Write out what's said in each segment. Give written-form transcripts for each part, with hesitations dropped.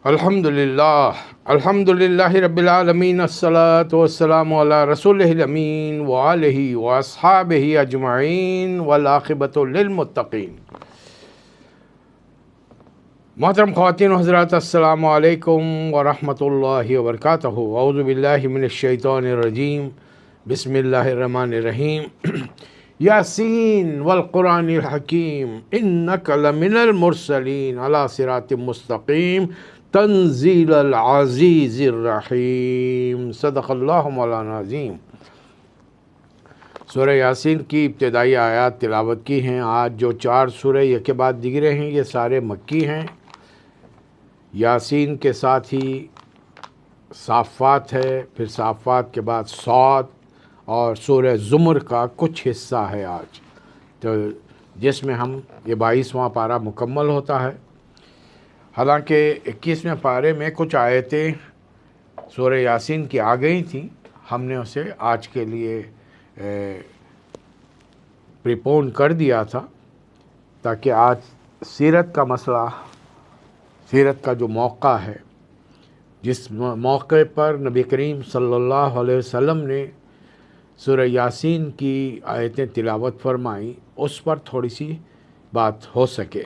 الحمد للہ رب العالمین، الصلاۃ والسلام علی رسولہ الامین وآلہ واصحابہ اجمعین والعاقبۃ للمتقین۔ محترم خواتین و حضرات، السلام علیکم ورحمۃ اللہ وبرکاتہ۔ اعوذ باللہ من الشیطان الرجیم، بسم اللہ الرحمن الرحیم۔ یاسین والقرآن الحکیم انک لمن المرسلین علی صراط مستقیم تنزیل العزیز الرحیم۔ صدق اللہ مولانا عظیم۔ سورہ یاسین کی ابتدائی آیات تلاوت کی ہیں۔ آج جو 4 سورہ یک کے بعد دیگرے ہیں یہ سارے مکی ہیں۔ یاسین کے ساتھ ہی صافات ہے، پھر صافات کے بعد صاد اور سورہ زمر کا کچھ حصہ ہے آج، تو جس میں ہم یہ 22واں پارہ مکمل ہوتا ہے۔ حالانکہ 21ویں پارے میں کچھ آیتیں سورہ یاسین کی آ گئی تھیں، ہم نے اسے آج کے لیے پریپون کر دیا تھا تاکہ آج سیرت کا مسئلہ، سیرت کا جو موقع ہے، جس موقع پر نبی کریم صلی اللہ علیہ وسلم نے سورہ یاسین کی آیتیں تلاوت فرمائیں، اس پر تھوڑی سی بات ہو سکے۔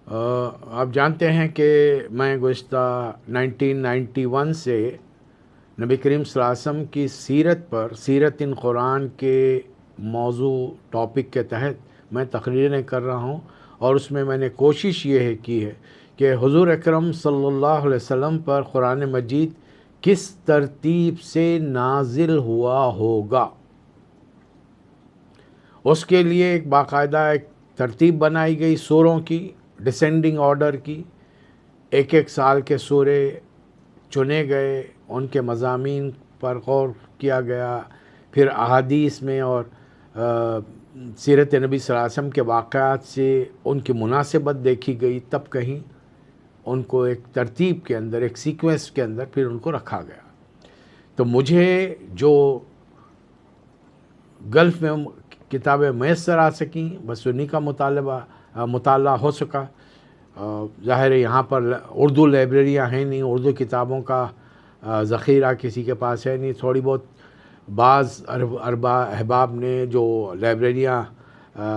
آپ جانتے ہیں کہ میں گزشتہ 1991 سے نبی کریم صلی اللہ علیہ وسلم کی سیرت پر، سیرت ان قرآن کے موضوع ٹاپک کے تحت میں تقریریں کر رہا ہوں، اور اس میں نے کوشش یہ کی ہے کہ حضور اکرم صلی اللہ علیہ وسلم پر قرآن مجید کس ترتیب سے نازل ہوا ہوگا، اس کے لیے ایک باقاعدہ ایک ترتیب بنائی گئی سوروں کی، ڈسینڈنگ آرڈر کی۔ ایک سال کے سورے چنے گئے، ان کے مضامین پر غور کیا گیا، پھر احادیث میں اور سیرت نبی صلی اللہ علیہ وسلم کے واقعات سے ان کی مناسبت دیکھی گئی، تب کہیں ان کو ایک ترتیب کے اندر، ایک سیکوینس کے اندر پھر ان کو رکھا گیا۔ تو مجھے جو گلف میں کتابیں میسر آ سکیں، بس انہی کا مطالعہ ہو سکا۔ ظاہر ہے یہاں پر اردو لائبریریاں ہیں نہیں، اردو کتابوں کا ذخیرہ کسی کے پاس ہے نہیں۔ تھوڑی بہت بعض احباب نے جو لائبریریاں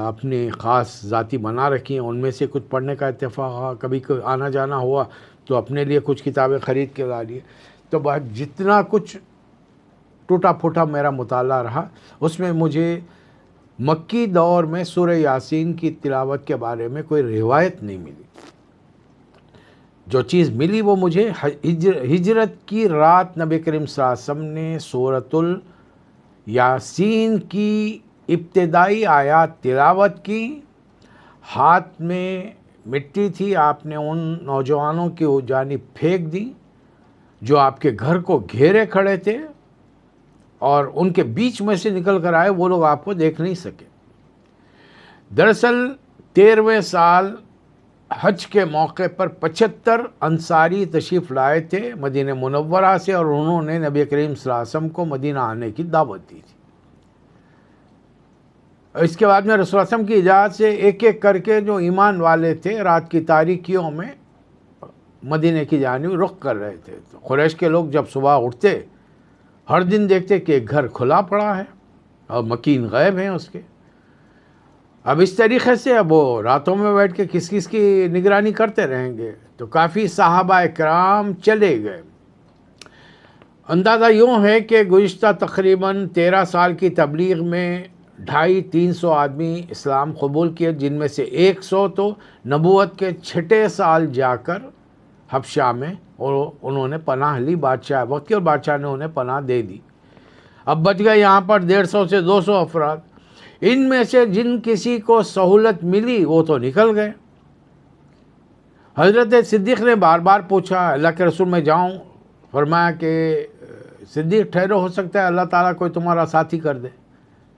اپنی خاص ذاتی بنا رکھی ہیں، ان میں سے کچھ پڑھنے کا اتفاق کبھی آنا جانا ہوا تو اپنے لیے کچھ کتابیں خرید کے لا لیے۔ تو جتنا کچھ ٹوٹا پھوٹا میرا مطالعہ رہا، اس میں مجھے مکی دور میں سورہ یاسین کی تلاوت کے بارے میں کوئی روایت نہیں ملی۔ جو چیز ملی وہ مجھے ہجرت کی رات نبی کریم صلی اللہ علیہ وسلم نے سورۃ یاسین کی ابتدائی آیات تلاوت کی، ہاتھ میں مٹی تھی، آپ نے ان نوجوانوں کی جانب پھینک دی جو آپ کے گھر کو گھیرے کھڑے تھے، اور ان کے بیچ میں سے نکل کر آئے، وہ لوگ آپ کو دیکھ نہیں سکے۔ دراصل 13ویں سال حج کے موقع پر 75 انصاری تشریف لائے تھے مدینہ منورہ سے، اور انہوں نے نبی کریم صلی اللہ علیہ وسلم کو مدینہ آنے کی دعوت دی تھی۔ اس کے بعد میں رسول اللہ علیہ وسلم کی اجازت سے ایک ایک کر کے جو ایمان والے تھے رات کی تاریکیوں میں مدینہ کی جانب رخ کر رہے تھے۔ تو قریش کے لوگ جب صبح اٹھتے، ہر دن دیکھتے کہ ایک گھر کھلا پڑا ہے اور مکین غائب ہیں اس کے۔ اب اس طریقے سے اب وہ راتوں میں بیٹھ کے کس کس کی نگرانی کرتے رہیں گے، تو کافی صحابہ اکرام چلے گئے۔ اندازہ یوں ہے کہ گزشتہ تقریباً 13 سال کی تبلیغ میں 250-300 آدمی اسلام قبول کیے، جن میں سے 100 تو نبوت کے 6 سال جا کر حبشہ میں، اور انہوں نے پناہ لی، بادشاہ وقت کے، اور بادشاہ نے انہیں پناہ دے دی۔ اب بچ گئے یہاں پر 150 سے 200 افراد۔ ان میں سے جن کسی کو سہولت ملی وہ تو نکل گئے۔ حضرت صدیق نے بار بار پوچھا، اللہ کے رسول میں جاؤں؟ فرمایا کہ صدیق ٹھہرو، ہو سکتا ہے اللہ تعالیٰ کوئی تمہارا ساتھی کر دے۔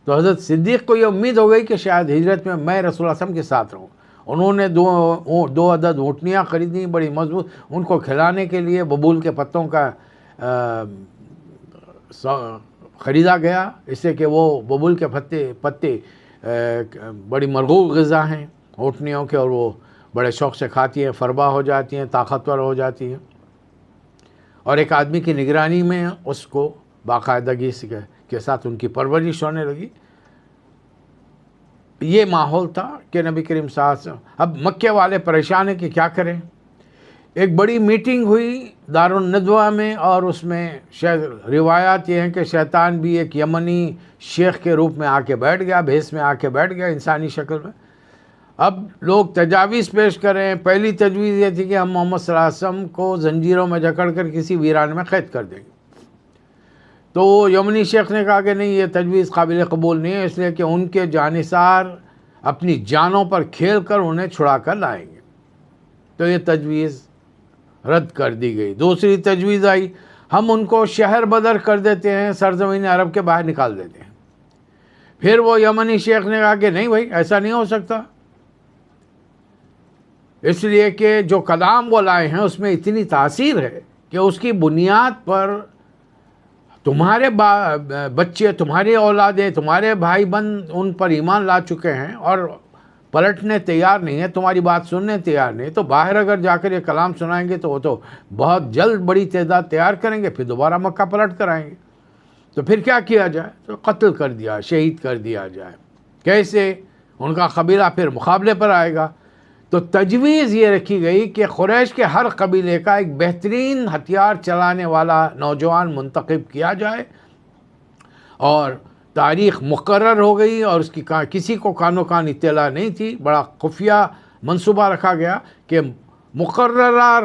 تو حضرت صدیق کو یہ امید ہو گئی کہ شاید ہجرت میں میں رسول اللہ صلی اللہ علیہ وسلم کے ساتھ رہوں۔ انہوں نے دو عدد اونٹنیاں خریدیں بڑی مضبوط، ان کو کھلانے کے لیے ببول کے پتوں کا خریدا گیا، اس سے کہ وہ ببول کے پتے بڑی مرغوب غذا ہیں اونٹنیوں کے، اور وہ بڑے شوق سے کھاتی ہیں، فربا ہو جاتی ہیں، طاقتور ہو جاتی ہیں، اور ایک آدمی کی نگرانی میں اس کو باقاعدگی کے ساتھ ان کی پرورش ہونے لگی۔ یہ ماحول تھا کہ نبی کریم صلی اللہ علیہ وسلم، اب مکے والے پریشان ہیں کہ کیا کریں۔ ایک بڑی میٹنگ ہوئی دارالندوہ میں، اور اس میں روایات یہ ہیں کہ شیطان بھی ایک یمنی شیخ کے روپ میں آ کے بیٹھ گیا، بھیس میں آ کے بیٹھ گیا انسانی شکل میں۔ اب لوگ تجاویز پیش کریں۔ پہلی تجویز یہ تھی کہ ہم محمد صلی اللہ علیہ وسلم کو زنجیروں میں جکڑ کر کسی ویران میں قید کر دیں گے۔ تو یمنی شیخ نے کہا کہ نہیں، یہ تجویز قابل قبول نہیں ہے، اس لیے کہ ان کے جانثار اپنی جانوں پر کھیل کر انہیں چھڑا کر لائیں گے۔ تو یہ تجویز رد کر دی گئی۔ دوسری تجویز آئی، ہم ان کو شہر بدر کر دیتے ہیں، سرزمین عرب کے باہر نکال دیتے ہیں۔ پھر وہ یمنی شیخ نے کہا کہ نہیں بھائی، ایسا نہیں ہو سکتا، اس لیے کہ جو کلام وہ لائے ہیں اس میں اتنی تاثیر ہے کہ اس کی بنیاد پر تمہارے بچے، تمہاری اولادیں، تمہارے بھائی بند ان پر ایمان لا چکے ہیں اور پلٹنے تیار نہیں ہے، تمہاری بات سننے تیار نہیں، تو باہر اگر جا کر یہ کلام سنائیں گے تو وہ تو بہت جلد بڑی تعداد تیار کریں گے، پھر دوبارہ مکہ پلٹ کر آئیں گے۔ تو پھر کیا کیا جائے؟ تو قتل کر دیا، شہید کر دیا جائے۔ کیسے؟ ان کا قبیلہ پھر مقابلے پر آئے گا۔ تو تجویز یہ رکھی گئی کہ قریش کے ہر قبیلے کا ایک بہترین ہتھیار چلانے والا نوجوان منتخب کیا جائے، اور تاریخ مقرر ہو گئی، اور اس کی کسی کو کانوں کان اطلاع نہیں تھی۔ بڑا خفیہ منصوبہ رکھا گیا کہ مقررہ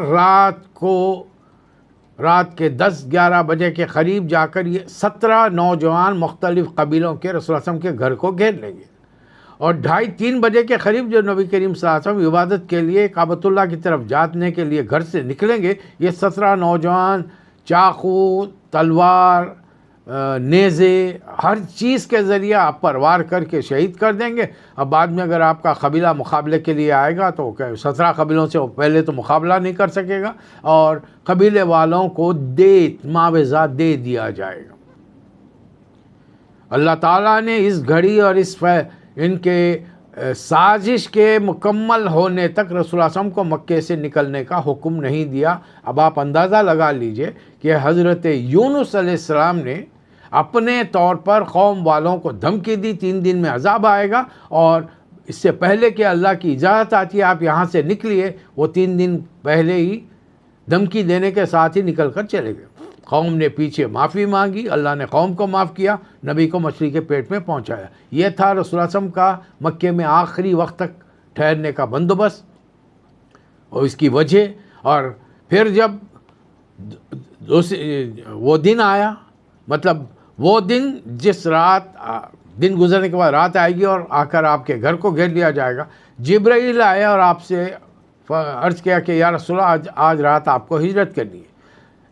رات کے 10-11 بجے کے قریب جا کر یہ 17 نوجوان مختلف قبیلوں کے رسول اللہ علیہ وسلم کے گھر کو گھیر لیں گے، اور 2:30-3 بجے کے قریب جو نبی کریم صلی اللہ علیہ وسلم عبادت کے لیے کعبۃ اللہ کی طرف جانے کے لیے گھر سے نکلیں گے، یہ 17 نوجوان چاقو، تلوار، نیزے، ہر چیز کے ذریعہ آپ پر وار کر کے شہید کر دیں گے۔ اب بعد میں اگر آپ کا قبیلہ مقابلے کے لیے آئے گا تو 17 قبیلوں سے پہلے تو مقابلہ نہیں کر سکے گا، اور قبیلے والوں کو معاوضہ دے دیا جائے گا۔ اللہ تعالیٰ نے اس گھڑی اور ان کے سازش کے مکمل ہونے تک رسول اللہ صلی اللہ علیہ وسلم کو مکے سے نکلنے کا حکم نہیں دیا۔ اب آپ اندازہ لگا لیجئے کہ حضرت یونس علیہ السلام نے اپنے طور پر قوم والوں کو دھمکی دی، 3 دن میں عذاب آئے گا، اور اس سے پہلے کہ اللہ کی اجازت آتی ہے آپ یہاں سے نکلیے، وہ 3 دن پہلے ہی دھمکی دینے کے ساتھ ہی نکل کر چلے گئے۔ قوم نے پیچھے معافی مانگی، اللہ نے قوم کو معاف کیا، نبی کو مچھلی کے پیٹ میں پہنچایا۔ یہ تھا رسول اللہ صلی اللہ علیہ وسلم کا مکے میں آخری وقت تک ٹھہرنے کا بندوبست اور اس کی وجہ۔ اور پھر جب وہ دن آیا، مطلب وہ دن جس دن گزرنے کے بعد رات آئے گی اور آ کر آپ کے گھر کو گھیر لیا جائے گا، جبرائیل آئے اور آپ سے عرض کیا کہ یا رسول اللہ آج رات آپ کو ہجرت کرنی ہے۔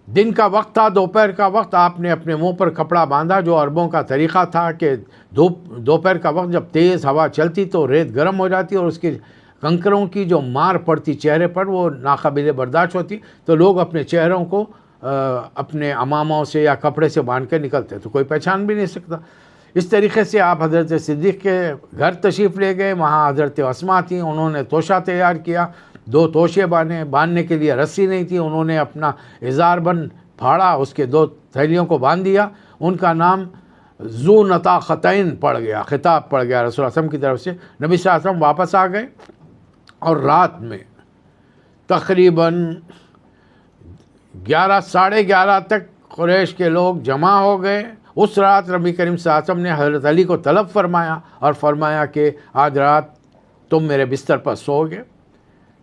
دن کا وقت تھا، دوپہر کا وقت، آپ نے اپنے منہ پر کپڑا باندھا، جو عربوں کا طریقہ تھا کہ دوپہر کا وقت جب تیز ہوا چلتی تو ریت گرم ہو جاتی اور اس کی کنکروں کی جو مار پڑتی چہرے پر وہ ناقابل برداشت ہوتی، تو لوگ اپنے چہروں کو اپنے عماموں سے یا کپڑے سے باندھ کے نکلتے، تو کوئی پہچان بھی نہیں سکتا۔ اس طریقے سے آپ حضرت صدیق کے گھر تشریف لے گئے، وہاں حضرت اسماء تھیں، انہوں نے توشہ تیار کیا، 2 توشے باندھنے کے لیے رسی نہیں تھی، انہوں نے اپنا ازار بند پھاڑا، اس کے 2 تھیلیوں کو باندھ دیا، ان کا نام ذو نطاقتین پڑ گیا، خطاب پڑ گیا رسول اللہ علیہ وسلم کی طرف سے۔ نبی صلی اللہ علیہ وسلم واپس آ گئے، اور رات میں تقریباً 11 ساڑھے 11 تک قریش کے لوگ جمع ہو گئے۔ اس رات نبی کریم صلی اللہ علیہ وسلم نے حضرت علی کو طلب فرمایا اور فرمایا کہ آج رات تم میرے بستر پر سو گے۔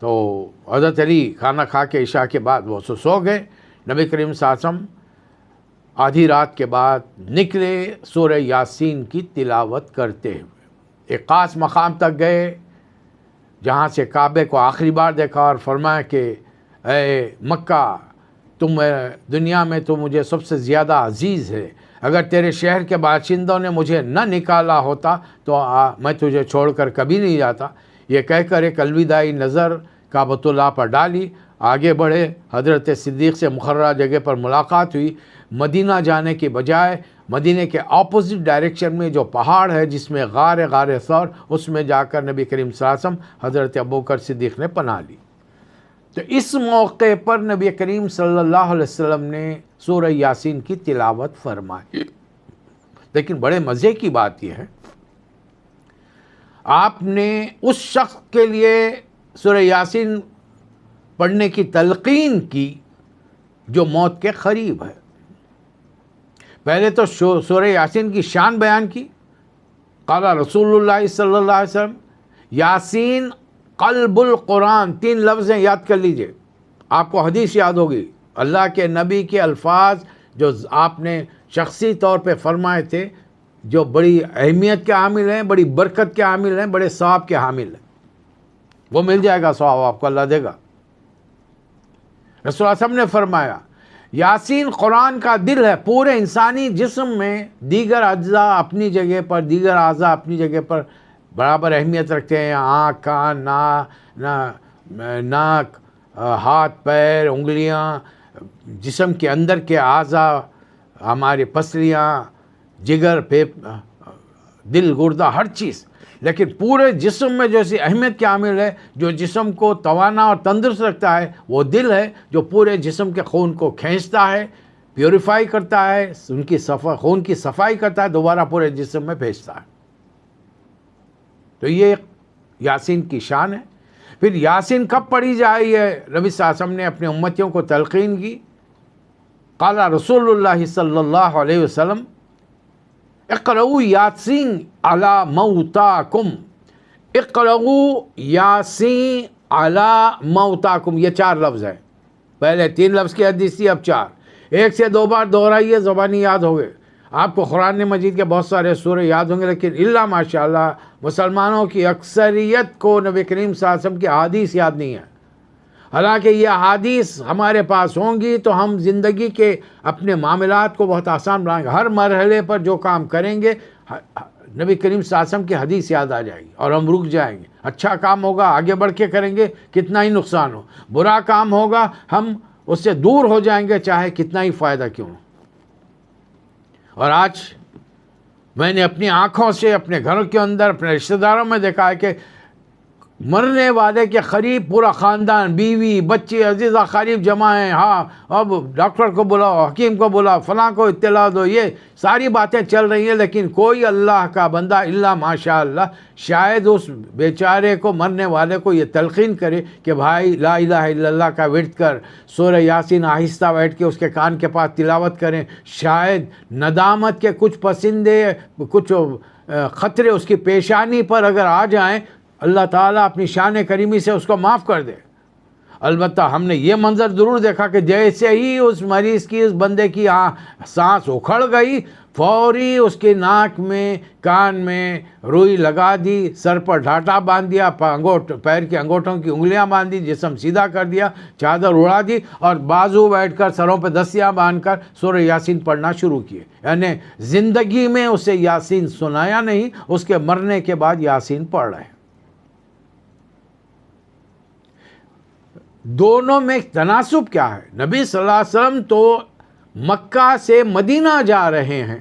تو حضرت علی کھانا کھا کے عشاء کے بعد وہ سو گئے۔ نبی کریم صلی اللہ علیہ وسلم آدھی رات کے بعد نکلے سورہ یاسین کی تلاوت کرتے ہوئے، ایک خاص مقام تک گئے جہاں سے کعبے کو آخری بار دیکھا، اور فرمایا کہ اے مکہ، تم دنیا میں تو مجھے سب سے زیادہ عزیز ہے، اگر تیرے شہر کے باشندوں نے مجھے نہ نکالا ہوتا تو میں تجھے چھوڑ کر کبھی نہیں جاتا۔ یہ کہہ کر ایک الوداعی نظر کعبۃ اللہ پر ڈالی، آگے بڑھے، حضرت صدیق سے مقررہ جگہ پر ملاقات ہوئی۔ مدینہ جانے کے بجائے مدینے کے اپوزٹ ڈائریکشن میں جو پہاڑ ہے جس میں غار ثور، اس میں جا کر نبی کریم صلی اللہ علیہ وسلم حضرت ابوبکر صدیق نے پناہ لی۔ تو اس موقع پر نبی کریم صلی اللہ علیہ وسلم نے سورہ یاسین کی تلاوت فرمائی۔ لیکن بڑے مزے کی بات یہ ہے، آپ نے اس شخص کے لیے سورہ یاسین پڑھنے کی تلقین کی جو موت کے قریب ہے۔ پہلے تو سورہ یاسین کی شان بیان کی، قال رسول اللہ صلی اللہ علیہ وسلم یاسین قلب القرآن، 3 لفظ ہیں، یاد کر لیجئے، آپ کو حدیث یاد ہوگی، اللہ کے نبی کے الفاظ جو آپ نے شخصی طور پہ فرمائے تھے، جو بڑی اہمیت کے حامل ہیں، بڑی برکت کے حامل ہیں، بڑے ثواب کے حامل ہیں، وہ مل جائے گا ثواب آپ کو اللہ دے گا۔ رسول اللہ صلی اللہ علیہ وسلم نے فرمایا یاسین قرآن کا دل ہے، پورے انسانی جسم میں دیگر اجزاء اپنی جگہ پر، دیگر اعضاء اپنی جگہ پر برابر اہمیت رکھتے ہیں، آنکھ، کان، ناک، ہاتھ، پیر، انگلیاں، جسم کے اندر کے اعضاء، ہماری پسلیاں، جگر، دل، گردہ، ہر چیز، لیکن پورے جسم میں جو سی اہمیت کے عامل ہے، جو جسم کو توانا اور تندرست رکھتا ہے، وہ دل ہے، جو پورے جسم کے خون کو کھینچتا ہے، پیوریفائی کرتا ہے، خون کی صفائی کرتا ہے، دوبارہ پورے جسم میں بھیجتا ہے۔ تو یہ یاسین کی شان ہے۔ پھر یاسین کب پڑھی جائے، یہ نبی صلی اللہ علیہ وسلم نے اپنے امتیوں کو تلقین کی۔ قال رسول اللہ صلی اللہ علیہ وسلم اقرؤوا یاسین علی موتاکم، اقرؤوا یاسین علی موتاکم، یہ 4 لفظ ہیں، پہلے 3 لفظ کی حدیث تھی، اب 4، 1 سے 2 بار دہرائیے، زبانی یاد ہوگئے۔ آپ کو قرآن مجید کے بہت سارے سورے یاد ہوں گے، لیکن اللہ ماشاءاللہ مسلمانوں کی اکثریت کو نبی کریم صلی اللہ علیہ وسلم کی احادیث یاد نہیں ہے۔ حالانکہ یہ احادیث ہمارے پاس ہوں گی تو ہم زندگی کے اپنے معاملات کو بہت آسان بنائیں گے، ہر مرحلے پر جو کام کریں گے نبی کریم صلی اللہ علیہ وسلم کی حدیث یاد آ جائے گی اور ہم رک جائیں گے۔ اچھا کام ہوگا آگے بڑھ کے کریں گے کتنا ہی نقصان ہو، برا کام ہوگا ہم اس سے دور ہو جائیں گے چاہے کتنا ہی فائدہ کیوں ہو۔ اور آج میں نے اپنی آنکھوں سے اپنے گھروں کے اندر اپنے رشتہ داروں میں دیکھا ہے کہ مرنے والے کے قریب پورا خاندان، بیوی، بچے، عزیز اقارب جمع ہیں، ہاں اب ڈاکٹر کو بلاؤ، حکیم کو بلاؤ، فلاں کو اطلاع دو، یہ ساری باتیں چل رہی ہیں، لیکن کوئی اللہ کا بندہ الا ماشاء اللہ شاید اس بیچارے کو، مرنے والے کو یہ تلقین کرے کہ بھائی لا الہ الا اللہ کا ورد کر، سورہ یاسین آہستہ بیٹھ کے اس کے کان کے پاس تلاوت کریں، شاید ندامت کے کچھ پسندے، کچھ خطرے اس کی پیشانی پر اگر آ جائیں، اللہ تعالیٰ اپنی شان کریمی سے اس کو معاف کر دے۔ البتہ ہم نے یہ منظر ضرور دیکھا کہ جیسے ہی اس مریض کی، اس بندے کی سانس اکھڑ گئی، فوری اس کی ناک میں، کان میں روئی لگا دی، سر پر ڈھاٹا باندھ دیا، پیر کے انگوٹھوں کی انگلیاں باندھ دی، جسم سیدھا کر دیا، چادر اڑا دی اور بازو بیٹھ کر سروں پہ دستیاں باندھ کر سورہ یاسین پڑھنا شروع کیے۔ یعنی زندگی میں اسے یاسین سنایا نہیں، اس کے مرنے کے بعد یاسین پڑھ رہے ہیں۔ دونوں میں تناسب کیا ہے؟ نبی صلی اللہ علیہ وسلم تو مکہ سے مدینہ جا رہے ہیں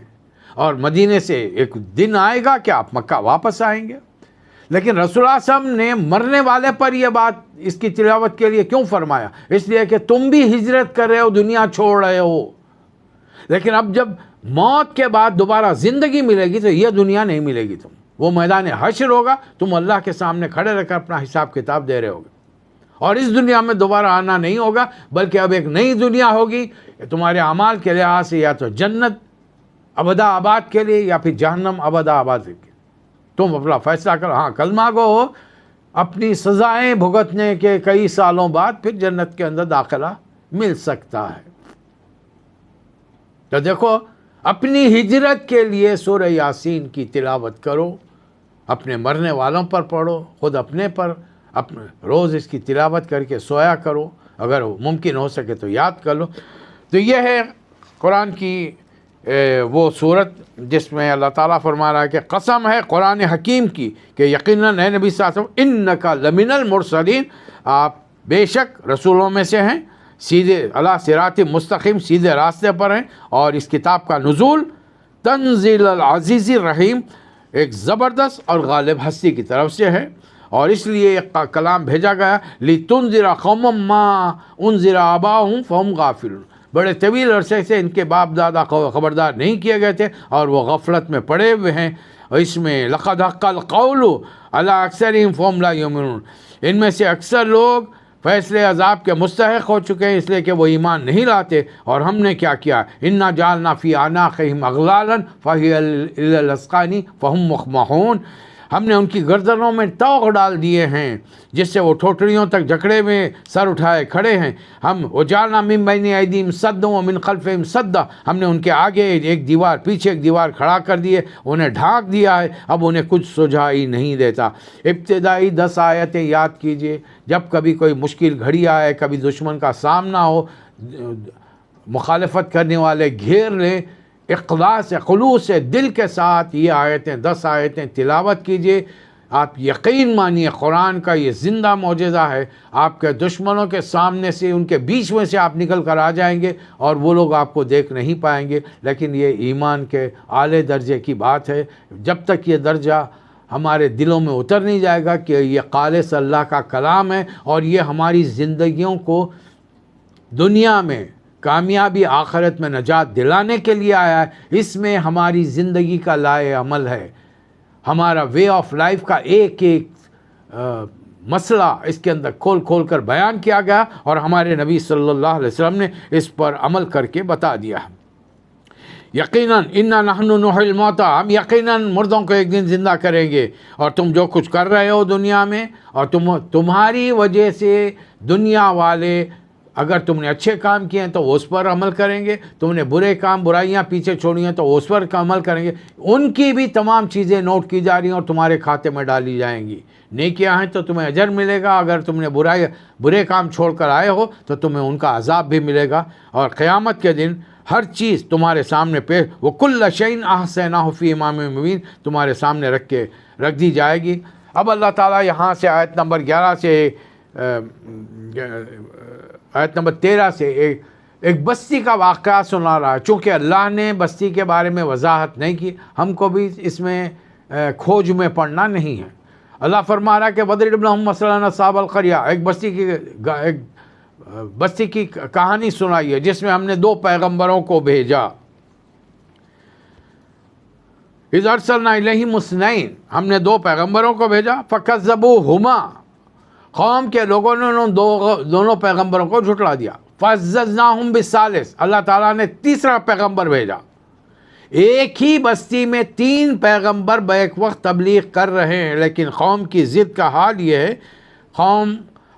اور مدینے سے ایک دن آئے گا کہ آپ مکہ واپس آئیں گے، لیکن رسول اللہ صلی اللہ علیہ وسلم نے مرنے والے پر یہ بات اس کی تلاوت کے لیے کیوں فرمایا؟ اس لیے کہ تم بھی ہجرت کر رہے ہو، دنیا چھوڑ رہے ہو، لیکن اب جب موت کے بعد دوبارہ زندگی ملے گی تو یہ دنیا نہیں ملے گی، تم وہ میدان حشر ہوگا، تم اللہ کے سامنے کھڑے رہ کر اپنا حساب کتاب دے رہے ہوگے، اور اس دنیا میں دوبارہ آنا نہیں ہوگا، بلکہ اب ایک نئی دنیا ہوگی تمہارے اعمال کے لحاظ سے، یا تو جنت ابدا آباد کے لیے یا پھر جہنم ابدا آباد کے لیے، تم اپنا فیصلہ کرو۔ ہاں کلمہ گو ہو، اپنی سزائیں بھگتنے کے کئی سالوں بعد پھر جنت کے اندر داخلہ مل سکتا ہے۔ تو دیکھو، اپنی ہجرت کے لیے سورہ یاسین کی تلاوت کرو، اپنے مرنے والوں پر پڑھو، خود اپنے پر اپنے روز اس کی تلاوت کر کے سویا کرو، اگر ممکن ہو سکے تو یاد کر لو۔ تو یہ ہے قرآن کی وہ صورت جس میں اللہ تعالیٰ فرما رہا ہے کہ قسم ہے قرآن حکیم کی کہ یقیناً اے نبی صلی اللہ علیہ وسلم انکا لمن المرسلین، آپ بے شک رسولوں میں سے ہیں، سیدھے علی صراط مستقیم، سیدھے راستے پر ہیں، اور اس کتاب کا نزول تنزیل العزیز الرحیم، ایک زبردست اور غالب ہستی کی طرف سے ہے، اور اس لیے کلام بھیجا گیا لِتُنذِرَ قَوْمًا مَّا أُنذِرَ آبَاؤُهُمْ فَهُمْ غَافِلُونَ، بڑے طویل عرصے سے ان کے باپ دادا خبردار نہیں کیے گئے تھے اور وہ غفلت میں پڑے ہوئے ہیں۔ اور اس میں لَقَدْ حَقَّ الْقَوْلُ عَلَىٰ أَكْثَرِهِمْ فَهُمْ لَا يُؤْمِنُونَ، ان میں سے اکثر لوگ فیصلے عذاب کے مستحق ہو چکے ہیں، اس لیے کہ وہ ایمان نہیں لاتے۔ اور ہم نے کیا کیا، اِنَّا جَعَلْنَا فِي أَعْنَاقِهِمْ أَغْلَالًا فَهِيَ إِلَى الْأَذْقَانِ فَهُمْ مُقْمَحُونَ، ہم نے ان کی گردنوں میں طوق ڈال دیے ہیں جس سے وہ ٹھوٹریوں تک جکڑے میں سر اٹھائے کھڑے ہیں۔ ہم وجعلنا من بین ایدیہم سدا ومن خلفہم سدا، ہم نے ان کے آگے ایک دیوار پیچھے ایک دیوار کھڑا کر دیے، انہیں ڈھانک دیا ہے، اب انہیں کچھ سجھائی نہیں دیتا۔ ابتدائی 10 آیتیں یاد کیجئے، جب کبھی کوئی مشکل گھڑی آئے، کبھی دشمن کا سامنا ہو، مخالفت کرنے والے گھیر لیں، اخلاص خلوص سے دل کے ساتھ یہ آیتیں 10 آیتیں تلاوت کیجئے، آپ یقین مانیے قرآن کا یہ زندہ معجزہ ہے۔ آپ کے دشمنوں کے سامنے سے، ان کے بیچ میں سے آپ نکل کر آ جائیں گے اور وہ لوگ آپ کو دیکھ نہیں پائیں گے۔ لیکن یہ ایمان کے اعلیٰ درجے کی بات ہے، جب تک یہ درجہ ہمارے دلوں میں اتر نہیں جائے گا کہ یہ خالص اللہ کا کلام ہے اور یہ ہماری زندگیوں کو دنیا میں کامیابی آخرت میں نجات دلانے کے لیے آیا ہے، اس میں ہماری زندگی کا لائے عمل ہے، ہمارا وے آف لائف کا ایک ایک مسئلہ اس کے اندر کھول کھول کر بیان کیا گیا، اور ہمارے نبی صلی اللہ علیہ وسلم نے اس پر عمل کر کے بتا دیا ہے۔ یقیناً انا نحن نحیی الموتى، ہم یقیناً مردوں کو ایک دن زندہ کریں گے، اور تم جو کچھ کر رہے ہو دنیا میں، اور تمہاری وجہ سے دنیا والے، اگر تم نے اچھے کام کیے ہیں تو وہ اس پر عمل کریں گے، تم نے برے کام برائیاں پیچھے چھوڑی ہیں تو وہ اس پر عمل کریں گے، ان کی بھی تمام چیزیں نوٹ کی جا رہی ہیں اور تمہارے کھاتے میں ڈالی جائیں گی۔ نیکیاں ہیں تو تمہیں اجر ملے گا، اگر تم نے برے کام چھوڑ کر آئے ہو تو تمہیں ان کا عذاب بھی ملے گا، اور قیامت کے دن ہر چیز تمہارے سامنے پیش، وَكُلَّ شَيْءٍ أَحْصَيْنَاهُ فِي إِمَامٍ مُبِينٍ، تمہارے سامنے رکھ دی جائے گی۔ اب اللہ تعالیٰ یہاں سے آیت نمبر 11 سے آیت نمبر 13 سے ایک بستی کا واقعہ سنا رہا ہے۔ چونکہ اللہ نے بستی کے بارے میں وضاحت نہیں کی، ہم کو بھی اس میں کھوج میں پڑنا نہیں ہے۔ اللہ فرما رہا ہے کہ وَضْرِبْ لَهُم مَثَلًا أَصْحَابَ الْقَرْيَةِ، ایک بستی کی کہانی سنائی ہے جس میں ہم نے 2 پیغمبروں کو بھیجا۔ اِذْ أَرْسَلْنَا إِلَيْهِمُ اثْنَيْنِ، ہم نے 2 پیغمبروں کو بھیجا، فَكَذَّبُوهُمَا، قوم کے لوگوں نے ان دونوں پیغمبروں کو جھٹلا دیا۔ فَعَزَّزْنَاهُمْ بِالثَّالِثِ، اللہ تعالیٰ نے تیسرا پیغمبر بھیجا۔ ایک ہی بستی میں 3 پیغمبر بیک وقت تبلیغ کر رہے ہیں، لیکن قوم کی ضد کا حال یہ ہے،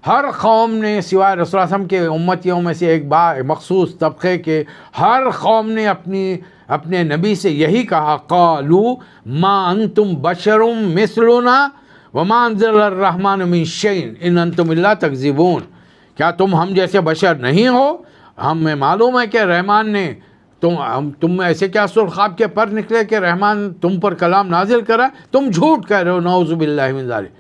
ہر قوم نے سوائے رسول اللہ صلی اللہ علیہ وسلم کے امتیوں میں سے ایک مخصوص طبقے کے، ہر قوم نے اپنے نبی سے یہی کہا، قالوا ما انتم بشر مثلنا وما انزل الرحمن من شیء ان انتم الا تکذبون، کیا تم ہم جیسے بشر نہیں ہو؟ ہمیں معلوم ہے کہ رحمان نے تم ایسے کیا سرخاب کے پر نکلے کہ رحمان تم پر کلام نازل کرا، تم جھوٹ کہہ رہے ہو، نعوذ باللہ من ذالک۔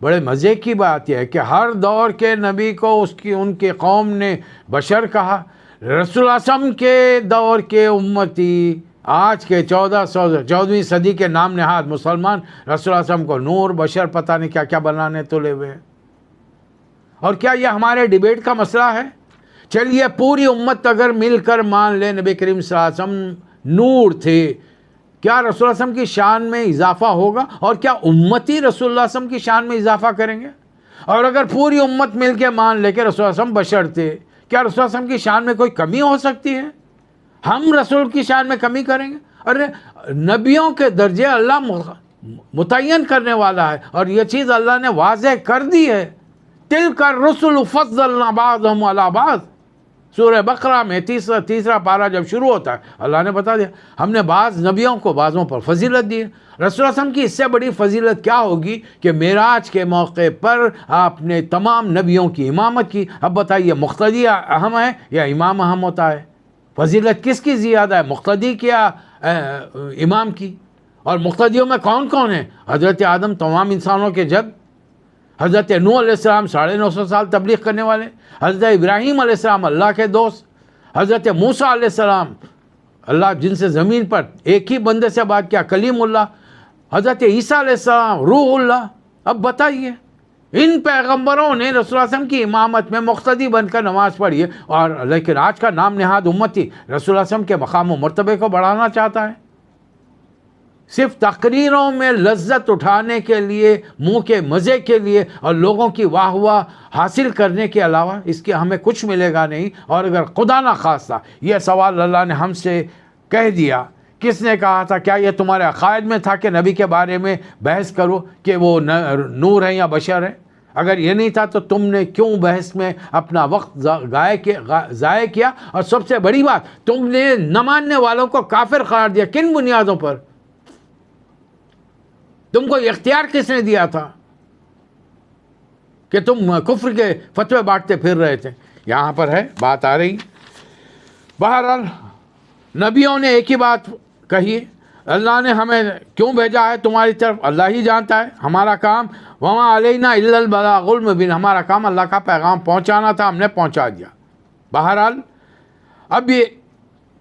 بڑے مزے کی بات یہ ہے کہ ہر دور کے نبی کو ان کے قوم نے بشر کہا، رسول اللہ صلی اللہ علیہ وسلم کے دور کے امتی، آج کے 14ویں صدی کے نام نہاد مسلمان، رسول اللہ صلی اللہ علیہ وسلم کو نور بشر پتہ نہیں کیا کیا بنانے تلے ہوئے ہیں۔ اور کیا یہ ہمارے ڈیبیٹ کا مسئلہ ہے؟ چلیے پوری امت اگر مل کر مان لے نبی کریم صلی اللہ علیہ وسلم نور تھے، کیا رسول اللہ صلی اللہ علیہ وسلم کی شان میں اضافہ ہوگا؟ اور کیا امتی رسول اللہ صلی اللہ علیہ وسلم کی شان میں اضافہ کریں گے؟ اور اگر پوری امت مل کے مان لے کہ رسول اللہ صلی اللہ علیہ وسلم بشر تھے، کیا رسول اللہ صلی اللہ علیہ وسلم کی شان میں کوئی کمی ہو سکتی ہے؟ ہم رسول کی شان میں کمی کریں گے؟ ارے نبیوں کے درجے اللہ متعین کرنے والا ہے، اور یہ چیز اللہ نے واضح کر دی ہے۔ تِلْكَ الرُّسُلُ فَضَّلْنَا بَعْضَهُمْ عَلَىٰ بَعْضٍ، سورہ بقرہ میں تیسرا پارہ جب شروع ہوتا ہے، اللہ نے بتا دیا ہم نے بعض نبیوں کو بعضوں پر فضیلت دی ہے۔ رسول اللہ صلی اللہ علیہ وسلم کی اس سے بڑی فضیلت کیا ہوگی کہ معراج کے موقع پر آپ نے تمام نبیوں کی امامت کی۔ اب بتائیے مقتدی اہم ہے یا امام اہم ہوتا ہے؟ فضیلت کس کی زیادہ ہے، مقتدی کی یا امام کی؟ اور مقتدیوں میں کون کون ہیں؟ حضرت آدم تمام انسانوں کے جد، حضرت نوح علیہ السلام 950 سال تبلیغ کرنے والے، حضرت ابراہیم علیہ السلام اللہ کے دوست، حضرت موسیٰ علیہ السلام اللہ جن سے زمین پر ایک ہی بندے سے بات کیا، کلیم اللہ، حضرت عیسیٰ علیہ السلام، روح اللہ. اب بتائیے ان پیغمبروں نے رسول اللہ صلی اللہ علیہ وسلم کی امامت میں مقتدی بن کر نماز پڑھی ہے، اور لیکن آج کا نام نہاد امتی رسول اللہ صلی اللہ علیہ وسلم کے مقام و مرتبے کو بڑھانا چاہتا ہے. صرف تقریروں میں لذت اٹھانے کے لیے، منہ کے مزے کے لیے، اور لوگوں کی واہ واہ حاصل کرنے کے علاوہ اس کے ہمیں کچھ ملے گا نہیں. اور اگر خدا نہ خواستہ یہ سوال اللہ نے ہم سے کہہ دیا، کس نے کہا تھا؟ کیا یہ تمہارے عقائد میں تھا کہ نبی کے بارے میں بحث کرو کہ وہ نور ہے یا بشر ہے؟ اگر یہ نہیں تھا تو تم نے کیوں بحث میں اپنا وقت ضائع کیا؟ اور سب سے بڑی بات، تم نے نہ ماننے والوں کو کافر قرار دیا. کن بنیادوں پر؟ تم کو اختیار کس نے دیا تھا کہ تم کفر کے فتوے بانٹتے پھر رہے تھے؟ یہاں پر ہے بات آ رہی. بہرحال نبیوں نے ایک ہی بات کہی، اللہ نے ہمیں کیوں بھیجا ہے تمہاری طرف اللہ ہی جانتا ہے. ہمارا کام وما علینا الا البلاغ المبین، ہمارا کام اللہ کا پیغام پہنچانا تھا، ہم نے پہنچا دیا. بہرحال اب یہ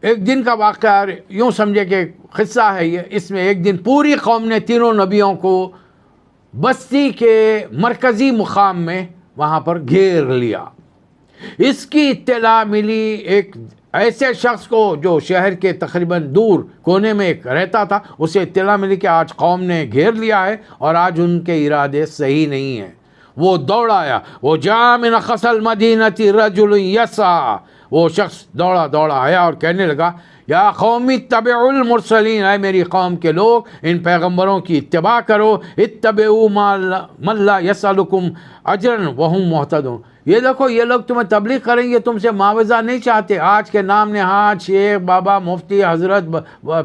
ایک دن کا واقعہ، یوں سمجھے کہ قصہ ہے یہ. اس میں ایک دن پوری قوم نے تینوں نبیوں کو بستی کے مرکزی مقام میں وہاں پر گھیر لیا. اس کی اطلاع ملی ایک ایسے شخص کو جو شہر کے تقریباً دور کونے میں ایک رہتا تھا. اسے اطلاع ملی کہ آج قوم نے گھیر لیا ہے اور آج ان کے ارادے صحیح نہیں ہیں. وہ دوڑ آیا، وہ جاء من اقصى المدینة رجل یسعى، وہ شخص دوڑا آیا اور کہنے لگا یا قوم اتبعوا المرسلین، اے میری قوم کے لوگ ان پیغمبروں کی اتباع کرو. اتبعوا من لا يسألكم اجرا وهم مهتدون. یہ دیکھو یہ لوگ تمہیں تبلیغ کریں گے، تم سے معاوضہ نہیں چاہتے. آج کے نام نہاد شیخ، بابا، مفتی، حضرت،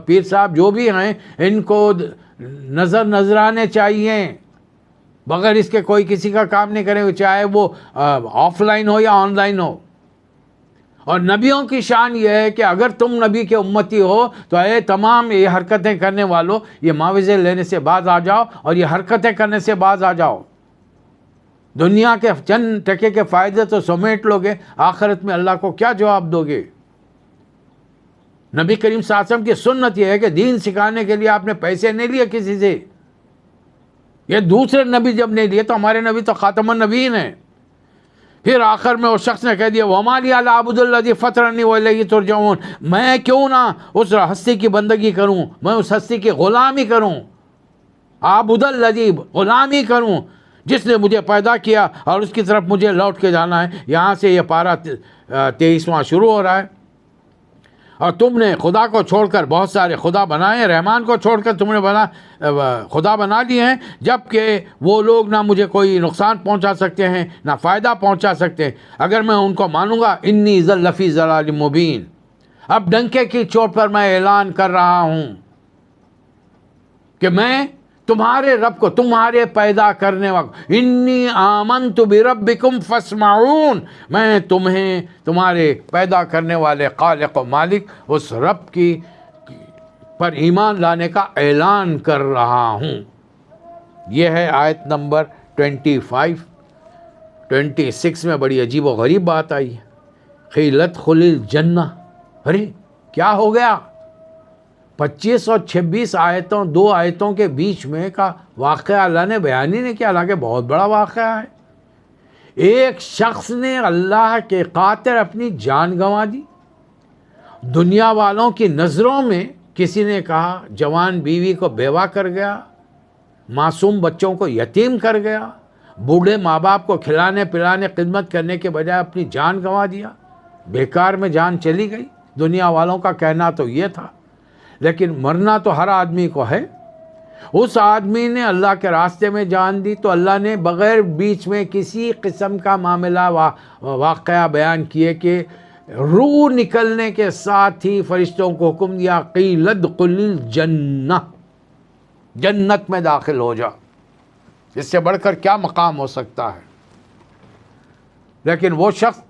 پیر صاحب جو بھی ہیں، ان کو نذرانے چاہیے، بغیر اس کے کوئی کسی کا کام نہیں کرے گا، چاہے وہ آف لائن ہو یا آن لائن ہو. اور نبیوں کی شان یہ ہے کہ اگر تم نبی کے امتی ہو تو اے تمام یہ حرکتیں کرنے والوں، یہ معاوضے لینے سے باز آ جاؤ اور یہ حرکتیں کرنے سے باز آ جاؤ. دنیا کے چند ٹکے کے فائدے تو سمیٹ لوگے، آخرت میں اللہ کو کیا جواب دو گے؟ نبی کریم صلی اللہ علیہ وسلم کی سنت یہ ہے کہ دین سکھانے کے لیے آپ نے پیسے نہیں لیے کسی سے. یہ دوسرے نبی جب نہیں لیے تو ہمارے نبی تو خاتم النبیین ہیں. پھر آخر میں اس شخص نے کہہ دیا وَمَا لِيَ لَا أَعْبُدُ الَّذِي فَطَرَنِي وَإِلَيْهِ تُرْجَعُونَ، میں کیوں نہ اس ہستی کی بندگی کروں، میں اس ہستی کی غلامی کروں. عابد الذی، غلامی کروں جس نے مجھے پیدا کیا اور اس کی طرف مجھے لوٹ کے جانا ہے. یہاں سے یہ پارہ 23واں شروع ہو رہا ہے. اور تم نے خدا کو چھوڑ کر بہت سارے خدا بنائے، رحمان کو چھوڑ کر تم نے خدا بنا لیے ہیں، جبکہ وہ لوگ نہ مجھے کوئی نقصان پہنچا سکتے ہیں نہ فائدہ پہنچا سکتے ہیں. اگر میں ان کو مانوں گا انی اذا لفی ضلال مبین. اب ڈنکے کی چوٹ پر میں اعلان کر رہا ہوں کہ میں تمہارے رب کو، تمہارے پیدا کرنے والے، انی آمنت بربکم فاسمعون، میں تمہیں تمہارے پیدا کرنے والے خالق و مالک اس رب کی پر ایمان لانے کا اعلان کر رہا ہوں. یہ ہے آیت نمبر 25. 26 میں بڑی عجیب و غریب بات آئی ہے. قیلت خل الجنہ. ارے کیا ہو گیا؟ 25 اور 26 آیتوں، 2 آیتوں کے بیچ میں کا واقعہ اللہ نے بیان ہی نہیں کیا، حالانکہ بہت بڑا واقعہ ہے. ایک شخص نے اللہ کے خاطر اپنی جان گنوا دی. دنیا والوں کی نظروں میں کسی نے کہا جوان بیوی کو بیوہ کر گیا، معصوم بچوں کو یتیم کر گیا، بوڑھے ماں باپ کو کھلانے پلانے خدمت کرنے کے بجائے اپنی جان گنوا دیا، بیکار میں جان چلی گئی. دنیا والوں کا کہنا تو یہ تھا. لیکن مرنا تو ہر آدمی کو ہے. اس آدمی نے اللہ کے راستے میں جان دی تو اللہ نے بغیر بیچ میں کسی قسم کا معاملہ واقعہ بیان کیے کہ روح نکلنے کے ساتھ ہی فرشتوں کو حکم دیا قیل ادخل الجنہ، جنت میں داخل ہو جا. اس سے بڑھ کر کیا مقام ہو سکتا ہے؟ لیکن وہ شخص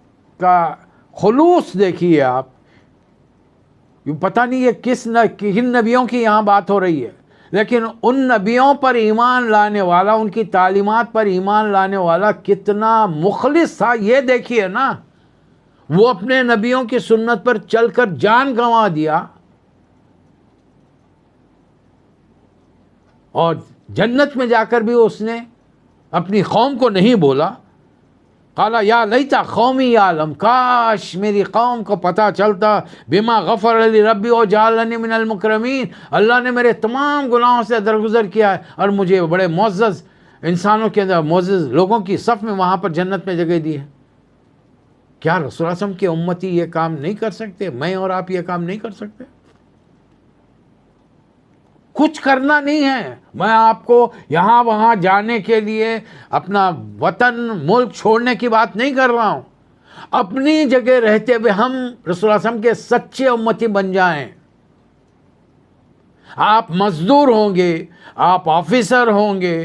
کا خلوص دیکھیے آپ. پتہ نہیں یہ کن نبیوں کی یہاں بات ہو رہی ہے، لیکن ان نبیوں پر ایمان لانے والا، ان کی تعلیمات پر ایمان لانے والا کتنا مخلص تھا یہ دیکھیے نا. وہ اپنے نبیوں کی سنت پر چل کر جان گنوا دیا اور جنت میں جا کر بھی اس نے اپنی قوم کو نہیں بولا، قالا یا لیتا قومی یعلم، کاش میری قوم کو پتہ چلتا، بما غفر لی ربی وجعلنی من المکرمین، اللہ نے میرے تمام گناہوں سے درگزر کیا ہے اور مجھے بڑے معزز انسانوں کے اندر، معزز لوگوں کی صف میں وہاں پر جنت میں جگہ دی ہے۔ کیا رسول اللہ صلی اللہ علیہ وسلم کے امتی یہ کام نہیں کر سکتے؟ میں اور آپ یہ کام نہیں کر سکتے؟ کچھ کرنا نہیں ہے، میں آپ کو یہاں وہاں جانے کے لیے اپنا وطن ملک چھوڑنے کی بات نہیں کر رہا ہوں، اپنی جگہ رہتے ہوئے ہم رسول اللہ صلی اللہ علیہ وسلم کے سچے امتی بن جائیں۔ آپ مزدور ہوں گے، آپ آفیسر ہوں گے،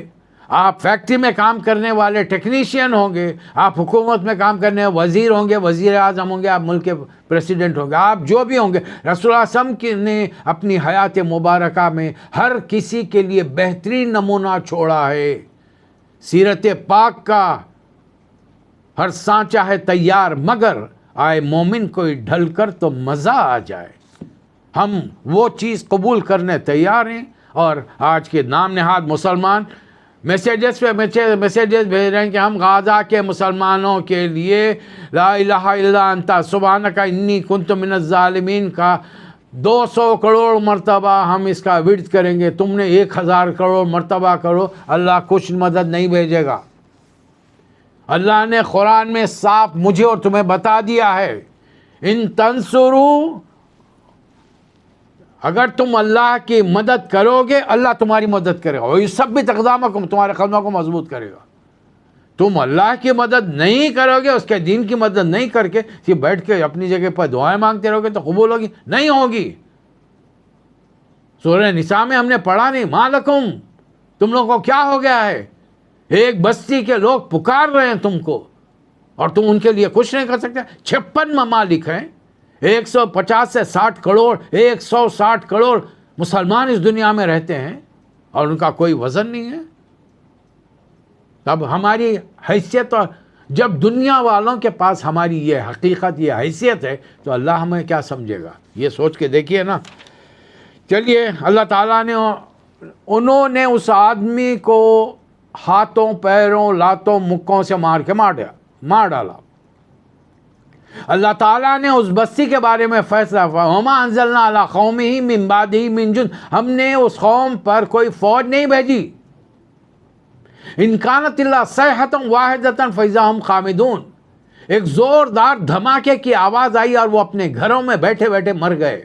آپ فیکٹری میں کام کرنے والے ٹیکنیشین ہوں گے، آپ حکومت میں کام کرنے وزیر ہوں گے، وزیر اعظم ہوں گے، آپ ملک کے پریسیڈنٹ ہوں گے، آپ جو بھی ہوں گے، رسول اللہ صلی اللہ علیہ وسلم نے اپنی حیات مبارکہ میں ہر کسی کے لیے بہترین نمونہ چھوڑا ہے۔ سیرت پاک کا ہر سانچہ ہے تیار، مگر آئے مومن کوئی ڈھل کر تو مزہ آ جائے۔ ہم وہ چیز قبول کرنے تیار ہیں، اور آج کے نام نہاد مسلمان میسیجز پہ میسیجز بھیج رہے ہیں کہ ہم غازہ کے مسلمانوں کے لیے لا الہ الا انت سبحانک انی کنت من الظالمین کا 200 کروڑ مرتبہ ہم اس کا ورد کریں گے، تم نے 1000 کروڑ مرتبہ کرو، اللہ کچھ مدد نہیں بھیجے گا۔ اللہ نے قرآن میں صاف مجھے اور تمہیں بتا دیا ہے، ان تنصروا، اگر تم اللہ کی مدد کرو گے اللہ تمہاری مدد کرے گا، اور یثبت اقدامکم، تمہارے قدموں کو مضبوط کرے گا۔ تم اللہ کی مدد نہیں کرو گے، اس کے دین کی مدد نہیں کر کے صرف بیٹھ کے اپنی جگہ پر دعائیں مانگتے رہو گے تو قبول ہوگی؟ نہیں ہوگی۔ سورہ نساء میں ہم نے پڑھا نہیں، ما لکم، تم لوگوں کو کیا ہو گیا ہے؟ ایک بستی کے لوگ پکار رہے ہیں تم کو اور تم ان کے لیے کچھ نہیں کر سکتے۔ 56 ممالک ہیں، 150 سے 60 کروڑ، 160 کروڑ مسلمان اس دنیا میں رہتے ہیں اور ان کا کوئی وزن نہیں ہے۔ تب ہماری حیثیت، اور جب دنیا والوں کے پاس ہماری یہ حقیقت، یہ حیثیت ہے تو اللہ ہمیں کیا سمجھے گا؟ یہ سوچ کے دیکھیے نا۔ چلیے، اللہ تعالیٰ نے انہوں نے اس آدمی کو ہاتھوں پیروں لاتوں مکوں سے مار ڈالا۔ اللہ تعالیٰ نے اس بستی کے بارے میں فیصلہ وما انزلنا علی قومہ من بعدہ من جند، ہم نے اس قوم پر کوئی فوج نہیں بھیجی۔ ان کانت الا صیحۃ واحدۃ فاذا ہم خامدون، ایک زوردار دھماکے کی آواز آئی اور وہ اپنے گھروں میں بیٹھے بیٹھے مر گئے۔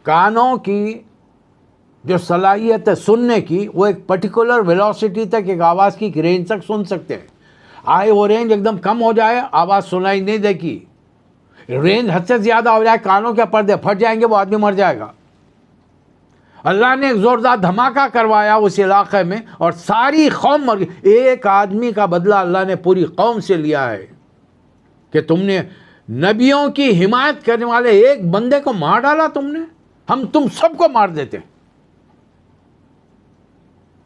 کانوں کی جو صلاحیت ہے سننے کی، وہ ایک پرٹیکولر ویلوسٹی تک، ایک آواز کی رینج تک سن سکتے ہیں۔ آئے وہ رینج ایک دم کم ہو جائے، آواز سنائی نہیں دے گی، رینج حد سے زیادہ ہو جائے، کانوں کے پردے پھٹ جائیں گے، وہ آدمی مر جائے گا۔ اللہ نے ایک زوردار دھماکہ کروایا اس علاقے میں اور ساری قوم مر گئی۔ ایک آدمی کا بدلہ اللہ نے پوری قوم سے لیا ہے کہ تم نے نبیوں کی حمایت کرنے والے ایک بندے کو مار ڈالا تم نے، ہم تم سب کو مار دیتے ہیں۔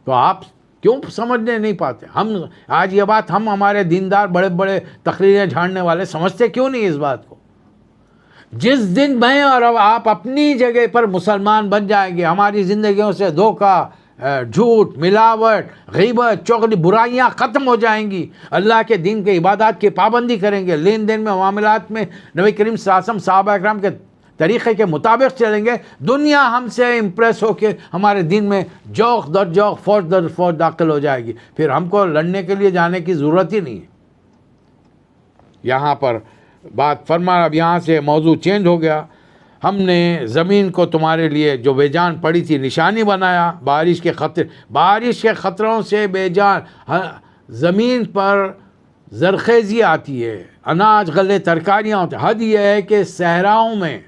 تو آپ کیوں سمجھنے نہیں پاتے؟ ہم آج یہ بات ہم ہمارے دیندار بڑے بڑے تقریریں جھاڑنے والے سمجھتے کیوں نہیں اس بات کو؟ جس دن میں اور آپ اپنی جگہ پر مسلمان بن جائیں گے، ہماری زندگیوں سے دھوکہ، جھوٹ، ملاوٹ، غیبت، چغلی، برائیاں ختم ہو جائیں گی، اللہ کے دین کے عبادات کی پابندی کریں گے، لین دین میں معاملات میں نبی کریم صلی اللہ علیہ وسلم صحابہ اکرام کے طریقے کے مطابق چلیں گے، دنیا ہم سے امپریس ہو کے ہمارے دین میں جوق در جوق، فوج در فوج داخل ہو جائے گی، پھر ہم کو لڑنے کے لیے جانے کی ضرورت ہی نہیں ہے۔ یہاں پر بات فرما، اب یہاں سے موضوع چینج ہو گیا۔ ہم نے زمین کو تمہارے لیے جو بے جان پڑی تھی نشانی بنایا، بارش کے خطروں سے بے جان زمین پر زرخیزی آتی ہے، اناج غلے ترکاریاں ہوتی ہیں۔ حد یہ ہے کہ صحراؤں میں،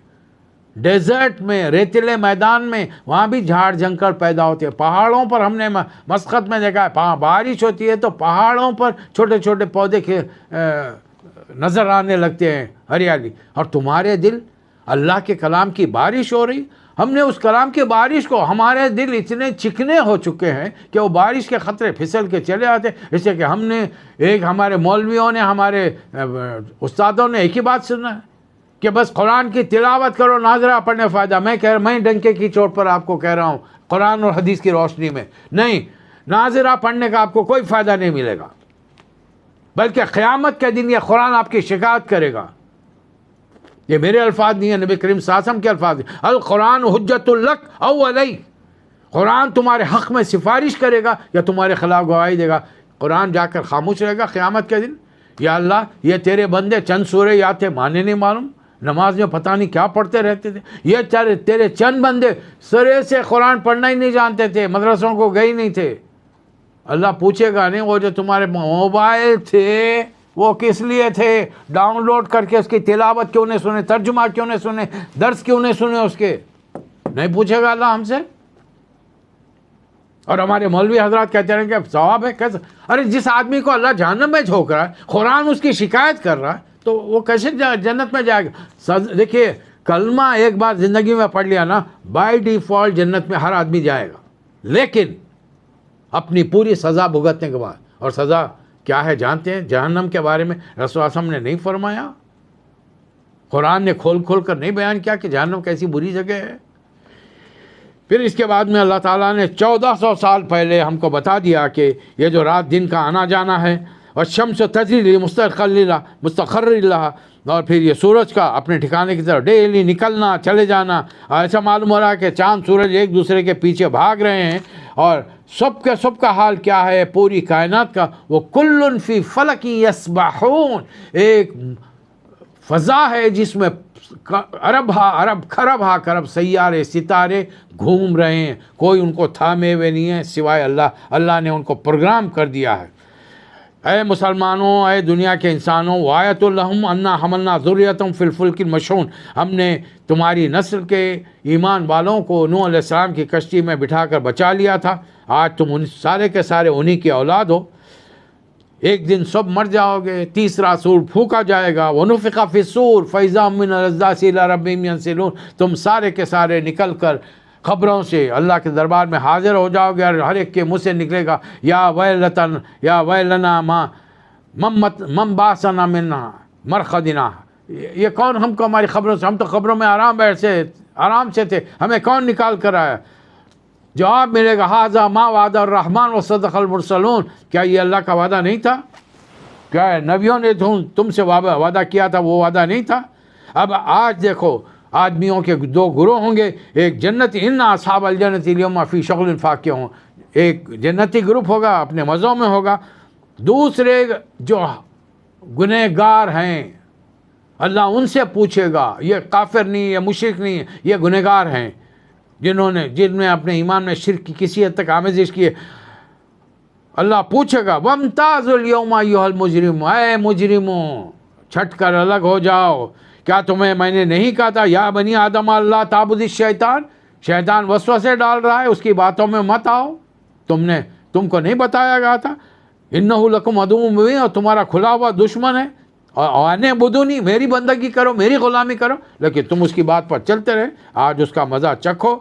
ڈیزرٹ میں، ریتیلے میدان میں، وہاں بھی جھاڑ جھنکڑ پیدا ہوتے ہیں۔ پہاڑوں پر ہم نے مسقط میں دیکھا ہے، بارش ہوتی ہے تو پہاڑوں پر چھوٹے چھوٹے پودے نظر آنے لگتے ہیں، ہریالی۔ اور تمہارے دل اللہ کے کلام کی بارش ہو رہی، ہم نے اس کلام کی بارش کو، ہمارے دل اتنے چکنے ہو چکے ہیں کہ وہ بارش کے خطرے پھسل کے چلے آتے ہیں، اس لیے کہ ہم نے ہمارے مولویوں نے، ہمارے استادوں نے ایک ہی بات سنا ہے کہ بس قرآن کی تلاوت کرو، ناظرہ پڑھنے فائدہ. میں ڈنکے کی چوٹ پر آپ کو کہہ رہا ہوں قرآن اور حدیث کی روشنی میں نہیں، ناظرہ پڑھنے کا آپ کو کوئی فائدہ نہیں ملے گا، بلکہ قیامت کے دن یہ قرآن آپ کی شکایت کرے گا. یہ میرے الفاظ نہیں ہیں، نبی کریم صلی اللہ علیہ وسلم کے الفاظ ہیں. القرآن حجت لک او علیک، قرآن تمہارے حق میں سفارش کرے گا یا تمہارے خلاف گواہی دے گا. قرآن جا کر خاموش رہے گا قیامت کے دن. یا اللہ یہ تیرے بندے چند سورے یاد تھے، مانے نہیں معلوم، نماز میں پتہ نہیں کیا پڑھتے رہتے تھے. یہ تیرے چند بندے سرے سے قرآن پڑھنا ہی نہیں جانتے تھے، مدرسوں کو گئے ہی نہیں تھے. اللہ پوچھے گا نہیں وہ جو تمہارے موبائل تھے وہ کس لیے تھے، ڈاؤن لوڈ کر کے اس کی تلاوت کیوں نہیں سنے، ترجمہ کیوں نہیں سنے، درس کیوں نہیں سنے، اس کے نہیں پوچھے گا اللہ ہم سے. اور ہمارے مولوی حضرات کہتے ہیں کہ ثواب ہے کیسے؟ ارے جس آدمی کو اللہ جہنم میں جھونک رہا ہے، قرآن اس کی شکایت کر رہا ہے، تو وہ کیسے جنت میں جائے گا؟ دیکھیے کلمہ ایک بار زندگی میں پڑھ لیا نا، بائی ڈیفالٹ جنت میں ہر آدمی جائے گا، لیکن اپنی پوری سزا بھگتنے کے بعد. اور سزا کیا ہے جانتے ہیں؟ جہنم کے بارے میں رسول اللہ صلی اللہ علیہ وسلم نے نہیں فرمایا، قرآن نے کھول کر نہیں بیان کیا کہ جہنم کیسی بری جگہ ہے. پھر اس کے بعد میں اللہ تعالیٰ نے 1400 سال پہلے ہم کو بتا دیا کہ یہ جو رات دن کا آنا جانا ہے، اور شمس تجری مستقر لہا، اور پھر یہ سورج کا اپنے ٹھکانے کی طرف ڈیلی نکلنا چلے جانا. ایسا معلوم ہو رہا ہے کہ چاند سورج ایک دوسرے کے پیچھے بھاگ رہے ہیں، اور سب کا حال کیا ہے پوری کائنات کا؟ وہ کل فی فلک یسبحون، ایک فضا ہے جس میں خرب سیارے ستارے گھوم رہے ہیں، کوئی ان کو تھامے ہوئے نہیں ہے سوائے اللہ نے ان کو پروگرام کر دیا ہے. اے مسلمانوں، اے دنیا کے انسانوں، وآیۃ لہم انا حملنا ذریتہم فی الفلک المشحون، ہم نے تمہاری نسل کے ایمان والوں کو نوح علیہ السلام کی کشتی میں بٹھا کر بچا لیا تھا. آج تم سارے کے سارے انہی کی اولاد ہو. ایک دن سب مر جاؤ گے، تیسرا سور پھونکا جائے گا، وَنُفِخَ فِي الصُّورِ فَإِذَا هُم مِّنَ الْأَجْدَاثِ إِلَىٰ رَبِّهِمْ يَنسِلُونَ، تم سارے کے سارے نکل کر خبروں سے اللہ کے دربار میں حاضر ہو جاؤ گے، اور ہر ایک کے منہ سے نکلے گا یا ویلنا من بعثنا من مرقدنا، یہ کون ہم کو ہماری خبروں سے، ہم تو خبروں میں آرام سے تھے، ہمیں کون نکال کر آیا؟ جواب ملے گا ھذا ما وعد الرحمن وصدق المرسلون، کیا یہ اللہ کا وعدہ نہیں تھا؟ کیا نبیوں نے تم سے وعدہ کیا تھا وہ وعدہ نہیں تھا؟ اب آج دیکھو آدمیوں کے دو گروہ ہوں گے، ایک جنتی ان اصحاب الجنت الیوم فی شغل فاکہون، ایک جنتی گروپ ہوگا اپنے مزوں میں ہوگا، دوسرے جو گنہگار ہیں اللہ ان سے پوچھے گا، یہ کافر نہیں، یہ مشرک نہیں، یہ گنہگار ہیں جن میں اپنے ایمان میں شرک کی کسی حد تک آمیزش کی ہے. اللہ پوچھے گا وَامْتَازُوا الْيَوْمَ أَيُّهَا الْمُجْرِمُونَ، اے مجرموں چھٹ کر الگ ہو جاؤ، کیا تمہیں میں نے نہیں کہا تھا یا بنی آدم اللہ تعبد الشیطان، شیطان وسوسے ڈال رہا ہے، اس کی باتوں میں مت آؤ، تم کو نہیں بتایا گیا تھا اِنَّهُ لَكُمْ عَدُوٌّ مُّبِينٌ، اور تمہارا کھلا ہوا دشمن ہے، اور اعبدونی، میری بندگی کرو، میری غلامی کرو، لیکن تم اس کی بات پر چلتے رہے. آج اس کا مزہ چکھو.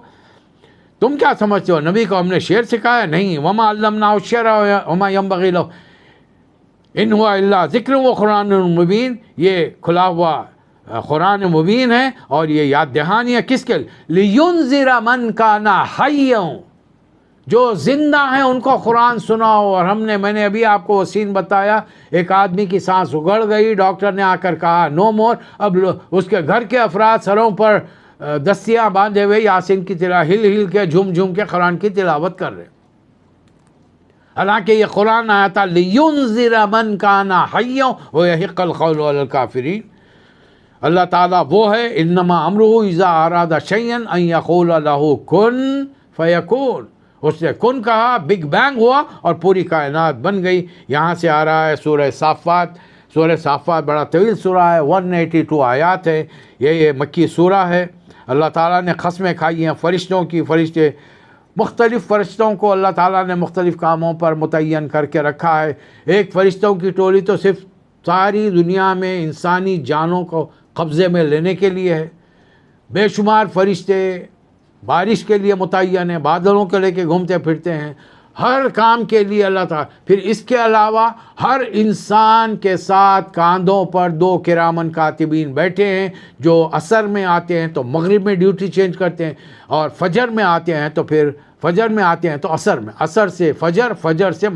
تم کیا سمجھتے ہو نبی کو ہم نے شعر سکھایا؟ نہیں. وما علمناه الشعر وما ينبغي له ان هو الا ذکر و قرآن مبین، یہ کھلا ہوا قرآن مبین ہے اور یہ یاد دہانی ہے کس کے لیے؟ لینذر من کان حیا، جو زندہ ہیں ان کو قرآن سناؤ. اور میں نے ابھی آپ کو وہ سین بتایا، ایک آدمی کی سانس اگڑ گئی، ڈاکٹر نے آ کر کہا نو مور. اب اس کے گھر کے افراد سروں پر دستیاں باندھے ہوئے یاسین کی تلاوت ہل کے جھوم کے قرآن کی تلاوت کر رہے، حالانکہ یہ قرآن آیا تھا لینذر من کان حیا ویحق القول علی الکافرین. اللہ تعالیٰ وہ ہے انما امرہ اذا اراد شیئا ان یقول له کن فیکون، اس نے کن کہا، بگ بینگ ہوا اور پوری کائنات بن گئی. یہاں سے آ رہا ہے سورہ صافات. سورہ صافات بڑا طویل سورہ ہے، 182 آیات ہے. یہ مکی سورہ ہے. اللہ تعالیٰ نے قسمیں کھائی ہیں فرشتوں کی. فرشتے مختلف فرشتوں کو اللہ تعالیٰ نے مختلف کاموں پر متعین کر کے رکھا ہے. ایک فرشتوں کی ٹولی تو صرف ساری دنیا میں انسانی جانوں کو قبضے میں لینے کے لیے ہے. بے شمار فرشتے بارش کے لیے متعین ہیں، بادلوں کے لے کے گھومتے پھرتے ہیں. ہر کام کے لیے اللہ تعالیٰ. پھر اس کے علاوہ ہر انسان کے ساتھ کاندھوں پر 2 کرامن کاتبین بیٹھے ہیں جو عصر میں آتے ہیں تو مغرب میں ڈیوٹی چینج کرتے ہیں، اور فجر میں آتے ہیں تو پھر فجر میں آتے ہیں تو عصر میں، عصر سے فجر، فجر سے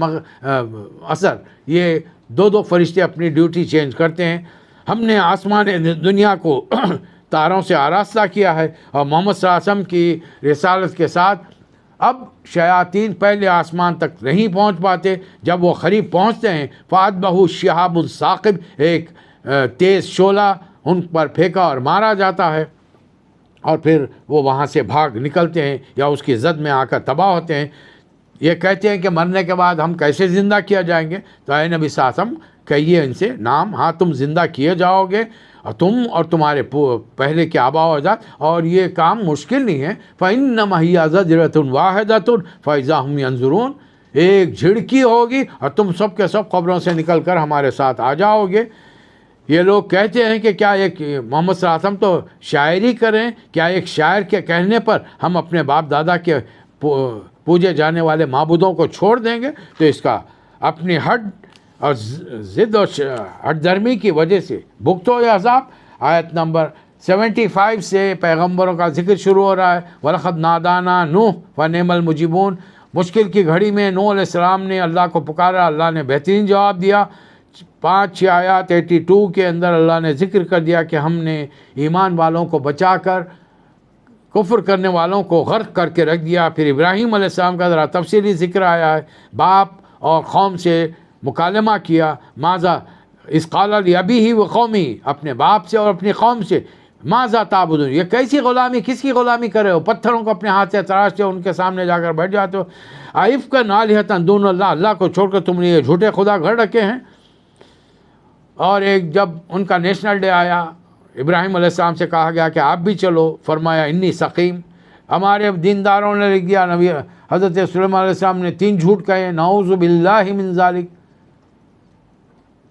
عصر. یہ 2 فرشتے اپنی ڈیوٹی چینج کرتے ہیں. ہم نے آسمان دنیا کو تاروں سے آراستہ کیا ہے، اور محمد صلی اللہ علیہ وسلم کی رسالت کے ساتھ اب شیاطین پہلے آسمان تک نہیں پہنچ پاتے. جب وہ قریب پہنچتے ہیں فَأَتْبَعَهُ شِهَابٌ ثَاقِبٌ، ایک تیز شعلہ ان پر پھینکا اور مارا جاتا ہے، اور پھر وہ وہاں سے بھاگ نکلتے ہیں یا اس کی زد میں آ کر تباہ ہوتے ہیں. یہ کہتے ہیں کہ مرنے کے بعد ہم کیسے زندہ کیا جائیں گے؟ تو اے نبی صلی اللہ علیہ وسلم کہیے ان سے، نام، ہاں تم زندہ کیے جاؤ گے، اور تم اور تمہارے پہلے کے آباء و اجداد، اور یہ کام مشکل نہیں ہے. فَإِنَّمَا هِيَ زَجْرَةٌ وَاحِدَةٌ فَإِذَا هُمْ يَنظُرُونَ، ایک جھڑکی ہوگی اور تم سب کے سب قبروں سے نکل کر ہمارے ساتھ آ جاؤ گے. یہ لوگ کہتے ہیں کہ کیا ایک محمد صلی اللہ علیہ وسلم تو شاعری کریں، کیا ایک شاعر کے کہنے پر ہم اپنے باپ دادا کے پوجے جانے والے معبودوں کو چھوڑ دیں گے؟ تو اس کا اپنی ہٹ اور ضد اور ہٹ درمی کی وجہ سے بھگتو یا عذاب. آیت نمبر 75 سے پیغمبروں کا ذکر شروع ہو رہا ہے. وَلَقَدْ نَادَانَا نُوحٌ فَنِعْمَ الْمُجِيبُونَ. مشکل کی گھڑی میں نوح علیہ السلام نے اللہ کو پکارا، اللہ نے بہترین جواب دیا. 5-6 آیات 82 کے اندر اللہ نے ذکر کر دیا کہ ہم نے ایمان والوں کو بچا کر کفر کرنے والوں کو غرق کر کے رکھ دیا. پھر ابراہیم علیہ السلام کا ذرا تفصیلی ذکر آیا ہے. باپ اور قوم سے مکالمہ کیا، ماذا اذ قال لأبیہ وقومہ، اپنے باپ سے اور اپنی قوم سے، ماذا تعبدون، یہ کیسی غلامی، کس کی غلامی کر رہے ہو؟ پتھروں کو اپنے ہاتھ سے تراشتے ہو، ان کے سامنے جا کر بیٹھ جاتے ہو. ائفکا آلہۃ دون اللہ، اللہ کو چھوڑ کر تم نے یہ جھوٹے خدا گھڑ رکھے ہیں. اور ایک جب ان کا نیشنل ڈے آیا، ابراہیم علیہ السلام سے کہا گیا کہ آپ بھی چلو، فرمایا انی سقیم. ہمارے دینداروں نے لکھ دیا، نبی حضرت سلیمان علیہ السلام نے 3 جھوٹ کہے، نعوذ باللہ من ذالک.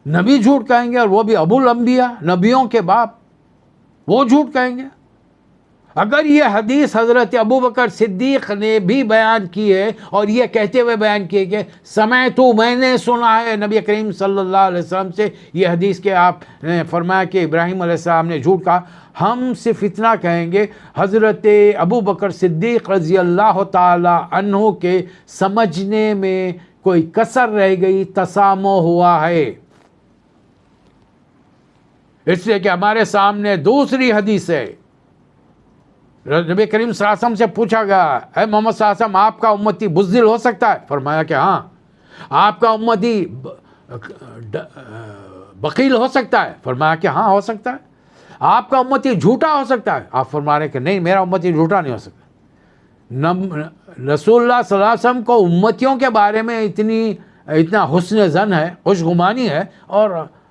نبی جھوٹ کہیں گے، اور وہ بھی ابو الانبیاء، نبیوں کے باپ، وہ جھوٹ کہیں گے. اگر یہ حدیث حضرت ابوبکر صدیق نے بھی بیان کی ہے، اور یہ کہتے ہوئے بیان کیے کہ سمعت، میں نے سنا ہے نبی کریم صلی اللہ علیہ وسلم سے یہ حدیث کہ آپ نے فرمایا کہ ابراہیم علیہ السلام نے جھوٹ کہا، ہم صرف اتنا کہیں گے حضرت ابوبکر صدیق رضی اللہ تعالی عنہ کے سمجھنے میں کوئی کسر رہ گئی، تسامح ہوا ہے. اس لیے کہ ہمارے سامنے دوسری حدیث ہے. نبی کریم صلی اللہ علیہ وسلم سے پوچھا گیا، اے محمد صلی اللہ علیہ وسلم، آپ کا امتی بزدل ہو سکتا ہے؟ فرمایا کہ ہاں. آپ کا امتی بخیل ہو سکتا ہے؟ فرمایا کہ ہاں ہو سکتا ہے. آپ کا امتی جھوٹا ہو سکتا ہے؟ آپ فرما رہے ہیں کہ نہیں، میرا امتی جھوٹا نہیں ہو سکتا. رسول اللہ صلی اللہ علیہ وسلم کو امتیوں کے بارے میں اتنا حسن ظن ہے، خوشگمانی ہے، اور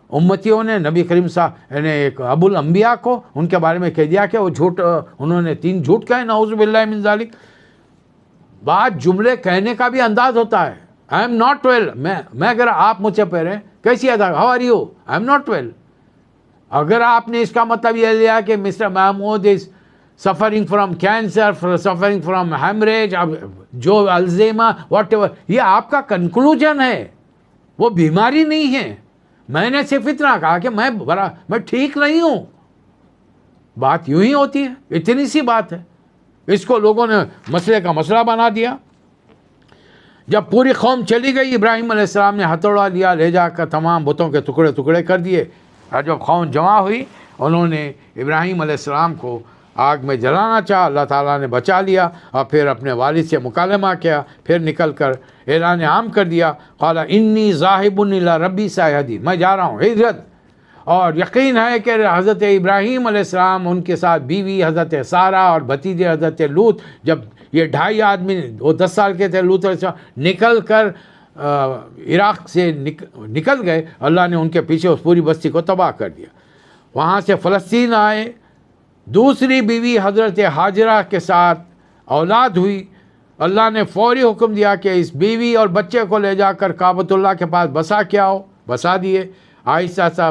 امتیوں نے نبی کریم صاحب نے ایک ابو الانبیاء کو ان کے بارے میں کہہ دیا کہ وہ جھوٹ، انہوں نے 3 جھوٹ کہے، نعوذ باللہ من ذالک. بات جملے کہنے کا بھی انداز ہوتا ہے. آئی ایم ناٹ ویل، میں اگر آپ مجھ سے پہرے کیسی ادا، how are you, I am not well. اگر آپ نے اس کا مطلب یہ لیا کہ mister Mahmood is suffering from cancer, suffering from haemorrhage, جو الزیما، واٹ ایور، یہ آپ کا کنکلوژن ہے، وہ بیماری نہیں ہے. میں نے صرف اتنا کہا کہ میں ٹھیک نہیں ہوں. بات یوں ہی ہوتی ہے، اتنی سی بات ہے. اس کو لوگوں نے مسئلے کا مسئلہ بنا دیا. جب پوری قوم چلی گئی، ابراہیم علیہ السلام نے ہتھوڑا لیا، لے جا کر تمام بتوں کے ٹکڑے ٹکڑے کر دیے. اور جب قوم جمع ہوئی، انہوں نے ابراہیم علیہ السلام کو آگ میں جلانا چاہا، اللہ تعالیٰ نے بچا لیا. اور پھر اپنے والد سے مکالمہ کیا، پھر نکل کر اعلان عام کر دیا، قال انی ذاہب الی ربی سیہدین، میں جا رہا ہوں ہجرت. اور یقین ہے کہ حضرت ابراہیم علیہ السلام، ان کے ساتھ بیوی حضرت سارہ اور بھتیجے حضرت لوط، جب یہ 2.5 آدمی، وہ 10 سال کے تھے، لوط علیہ السلام نکل کر عراق سے نکل گئے، اللہ نے ان کے پیچھے اس پوری بستی کو تباہ کر دیا. وہاں سے فلسطین آئے، دوسری بیوی حضرت ہاجرہ کے ساتھ اولاد ہوئی. اللہ نے فوری حکم دیا کہ اس بیوی اور بچے کو لے جا کر کعبۃ اللہ کے پاس بسا کے آؤ، بسا دیے. آہستہ سا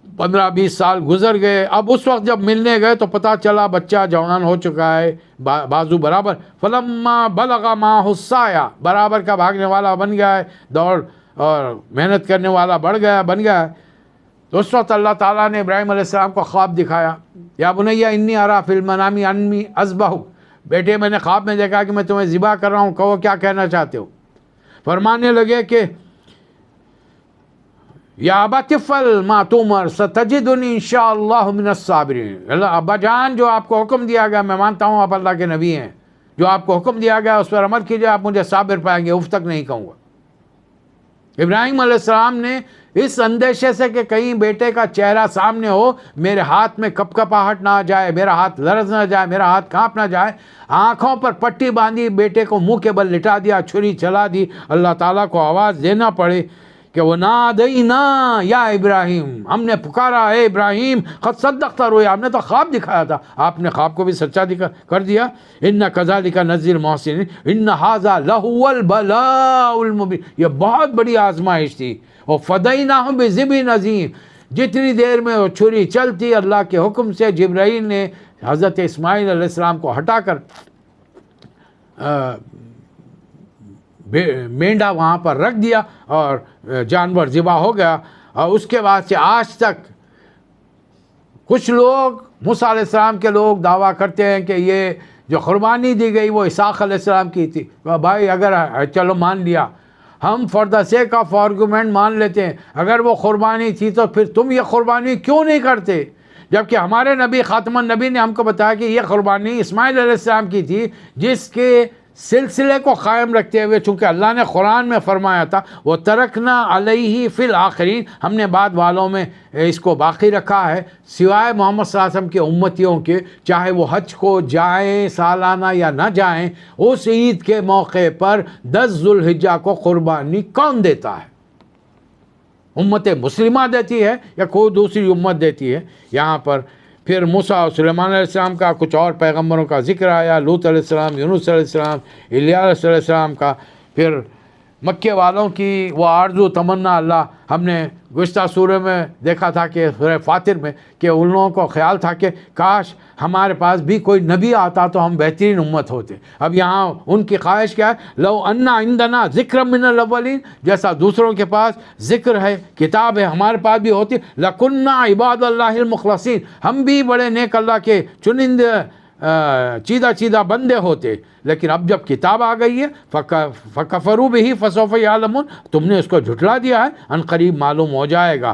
15-20 سال گزر گئے. اب اس وقت جب ملنے گئے تو پتہ چلا بچہ جوان ہو چکا ہے, بازو برابر. فلما بلغ معہ السعی, برابر کا بھاگنے والا بن گیا ہے, دوڑ اور محنت کرنے والا بن گیا ہے. تو اس وقت اللہ تعالیٰ نے ابراہیم علیہ السلام کو خواب دکھایا. یا بنی انی اری فی المنام انی اذبحک, بیٹے میں نے خواب میں دیکھا کہ میں تمہیں ذبح کر رہا ہوں, کہو کیا کہنا چاہتے ہو. فرمانے لگے کہ یا ابت افعل ما تؤمر ستجدنی انشاءاللہ من الصابرین. اللہ ابا جان, جو آپ کو حکم دیا گیا, میں مانتا ہوں آپ اللہ کے نبی ہیں, جو آپ کو حکم دیا گیا اس پر عمل کیجئے, آپ مجھے صابر پائیں گے, اف تک نہیں کہوں گا. ابراہیم علیہ السلام نے اس اندیشے سے کہ کہیں بیٹے کا چہرہ سامنے ہو, میرے ہاتھ میں کپ کپاہٹ نہ آ جائے, میرا ہاتھ لرز نہ جائے, میرا ہاتھ کانپ نہ جائے, آنکھوں پر پٹی باندھی, بیٹے کو منہ کے بل لٹا دیا, چھری چلا دی. اللہ تعالیٰ کو آواز دینا پڑے کہ وہ نادینا یا ابراہیم, ہم نے پکارا اے ابراہیم, قد صدقت رؤیا, ہم نے تو خواب دکھایا تھا, آپ نے خواب کو بھی سچا کر دیا. ان کذالک نجزی المحسنین ان ھذا لہو البلاء المبین, یہ بہت بڑی آزمائش تھی. اور فدیناہ بذبح عظیم, جتنی دیر میں وہ چھری چلتی, اللہ کے حکم سے جبرائیل نے حضرت اسماعیل علیہ السلام کو ہٹا کر مینڈا وہاں پر رکھ دیا اور جانور ذبح ہو گیا. اور اس کے بعد سے آج تک کچھ لوگ, موسیٰ علیہ السلام کے لوگ دعویٰ کرتے ہیں کہ یہ جو قربانی دی گئی وہ اسحاق علیہ السلام کی تھی. بھائی اگر چلو مان لیا, ہم for the sake of argument مان لیتے ہیں, اگر وہ قربانی تھی تو پھر تم یہ قربانی کیوں نہیں کرتے, جبکہ ہمارے نبی خاتم النبی نے ہم کو بتایا کہ یہ قربانی اسماعیل علیہ السلام کی تھی, جس کے سلسلے کو قائم رکھتے ہوئے, چونکہ اللہ نے قرآن میں فرمایا تھا وہ ترکنا علیہ فی الآخرین, ہم نے بعد والوں میں اس کو باقی رکھا ہے سوائے محمد صلی اللہ علیہ وسلم کے امتیوں کے, چاہے وہ حج کو جائیں سالانہ یا نہ جائیں. اس عید کے موقع پر 10 ذو الحجہ کو قربانی کون دیتا ہے؟ امت مسلمہ دیتی ہے یا کوئی دوسری امت دیتی ہے؟ یہاں پر پھر موسیٰ اور سلیمان علیہ السلام کا, کچھ اور پیغمبروں کا ذکر آیا, لوط علیہ السلام, یونس علیہ السلام, الیاس علیہ السلام کا. پھر مکے والوں کی وہ آرزو تمنا, اللہ ہم نے گزشتہ سورہ میں دیکھا تھا کہ سورہ فاطر میں, کہ ان لوگوں کو خیال تھا کہ کاش ہمارے پاس بھی کوئی نبی آتا تو ہم بہترین امت ہوتے. اب یہاں ان کی خواہش کیا ہے, لو انا عندنا ذکر من الاولین, جیسا دوسروں کے پاس ذکر ہے, کتاب ہے, ہمارے پاس بھی ہوتی, لکنا عباد اللہ المخلصین, ہم بھی بڑے نیک اللہ کے چنندے چیدہ بندے ہوتے. لیکن اب جب کتاب آ گئی ہے, فکفروا بہ فسوف یعلمون, تم نے اس کو جھٹلا دیا ہے, ان قریب معلوم ہو جائے گا.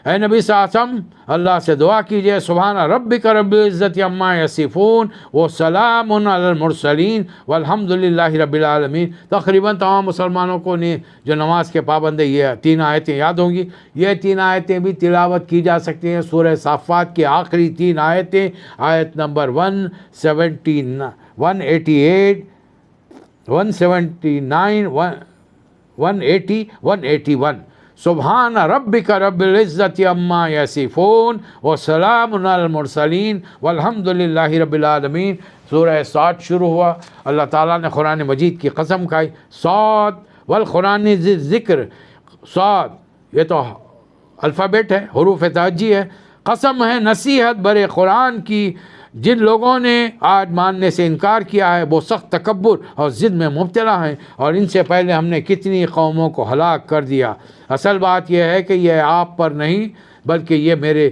اے نبی صلی اللہ علیہ وسلم, اللہ سے دعا کیجئے, سبحان ربک رب العزت عما یصفون وسلام علی المرسلین والحمد للہ رب العالمین. تقریباً تمام مسلمانوں کو نے جو نماز کے پابند ہیں یہ 3 آیتیں یاد ہوں گی. یہ 3 آیتیں بھی تلاوت کی جا سکتی ہیں. سورہ صافات کی آخری 3 آیتیں, آیت نمبر 178, 179, 180, 181. سبحان ربک رب العزت عما یصفون وسلام علی المرسلین والحمد للہ رب العالمین. سورہ صاد شروع ہوا, اللہ تعالیٰ نے قرآن مجید کی قسم کھائی, صاد والقرآن ذی الذکر. صاد یہ تو الفابیٹ ہے, حروف تہجی ہے. قسم ہے نصیحت برے قرآن کی, جن لوگوں نے آج ماننے سے انکار کیا ہے وہ سخت تکبر اور ضد میں مبتلا ہیں, اور ان سے پہلے ہم نے کتنی قوموں کو ہلاک کر دیا. اصل بات یہ ہے کہ یہ آپ پر نہیں بلکہ یہ میرے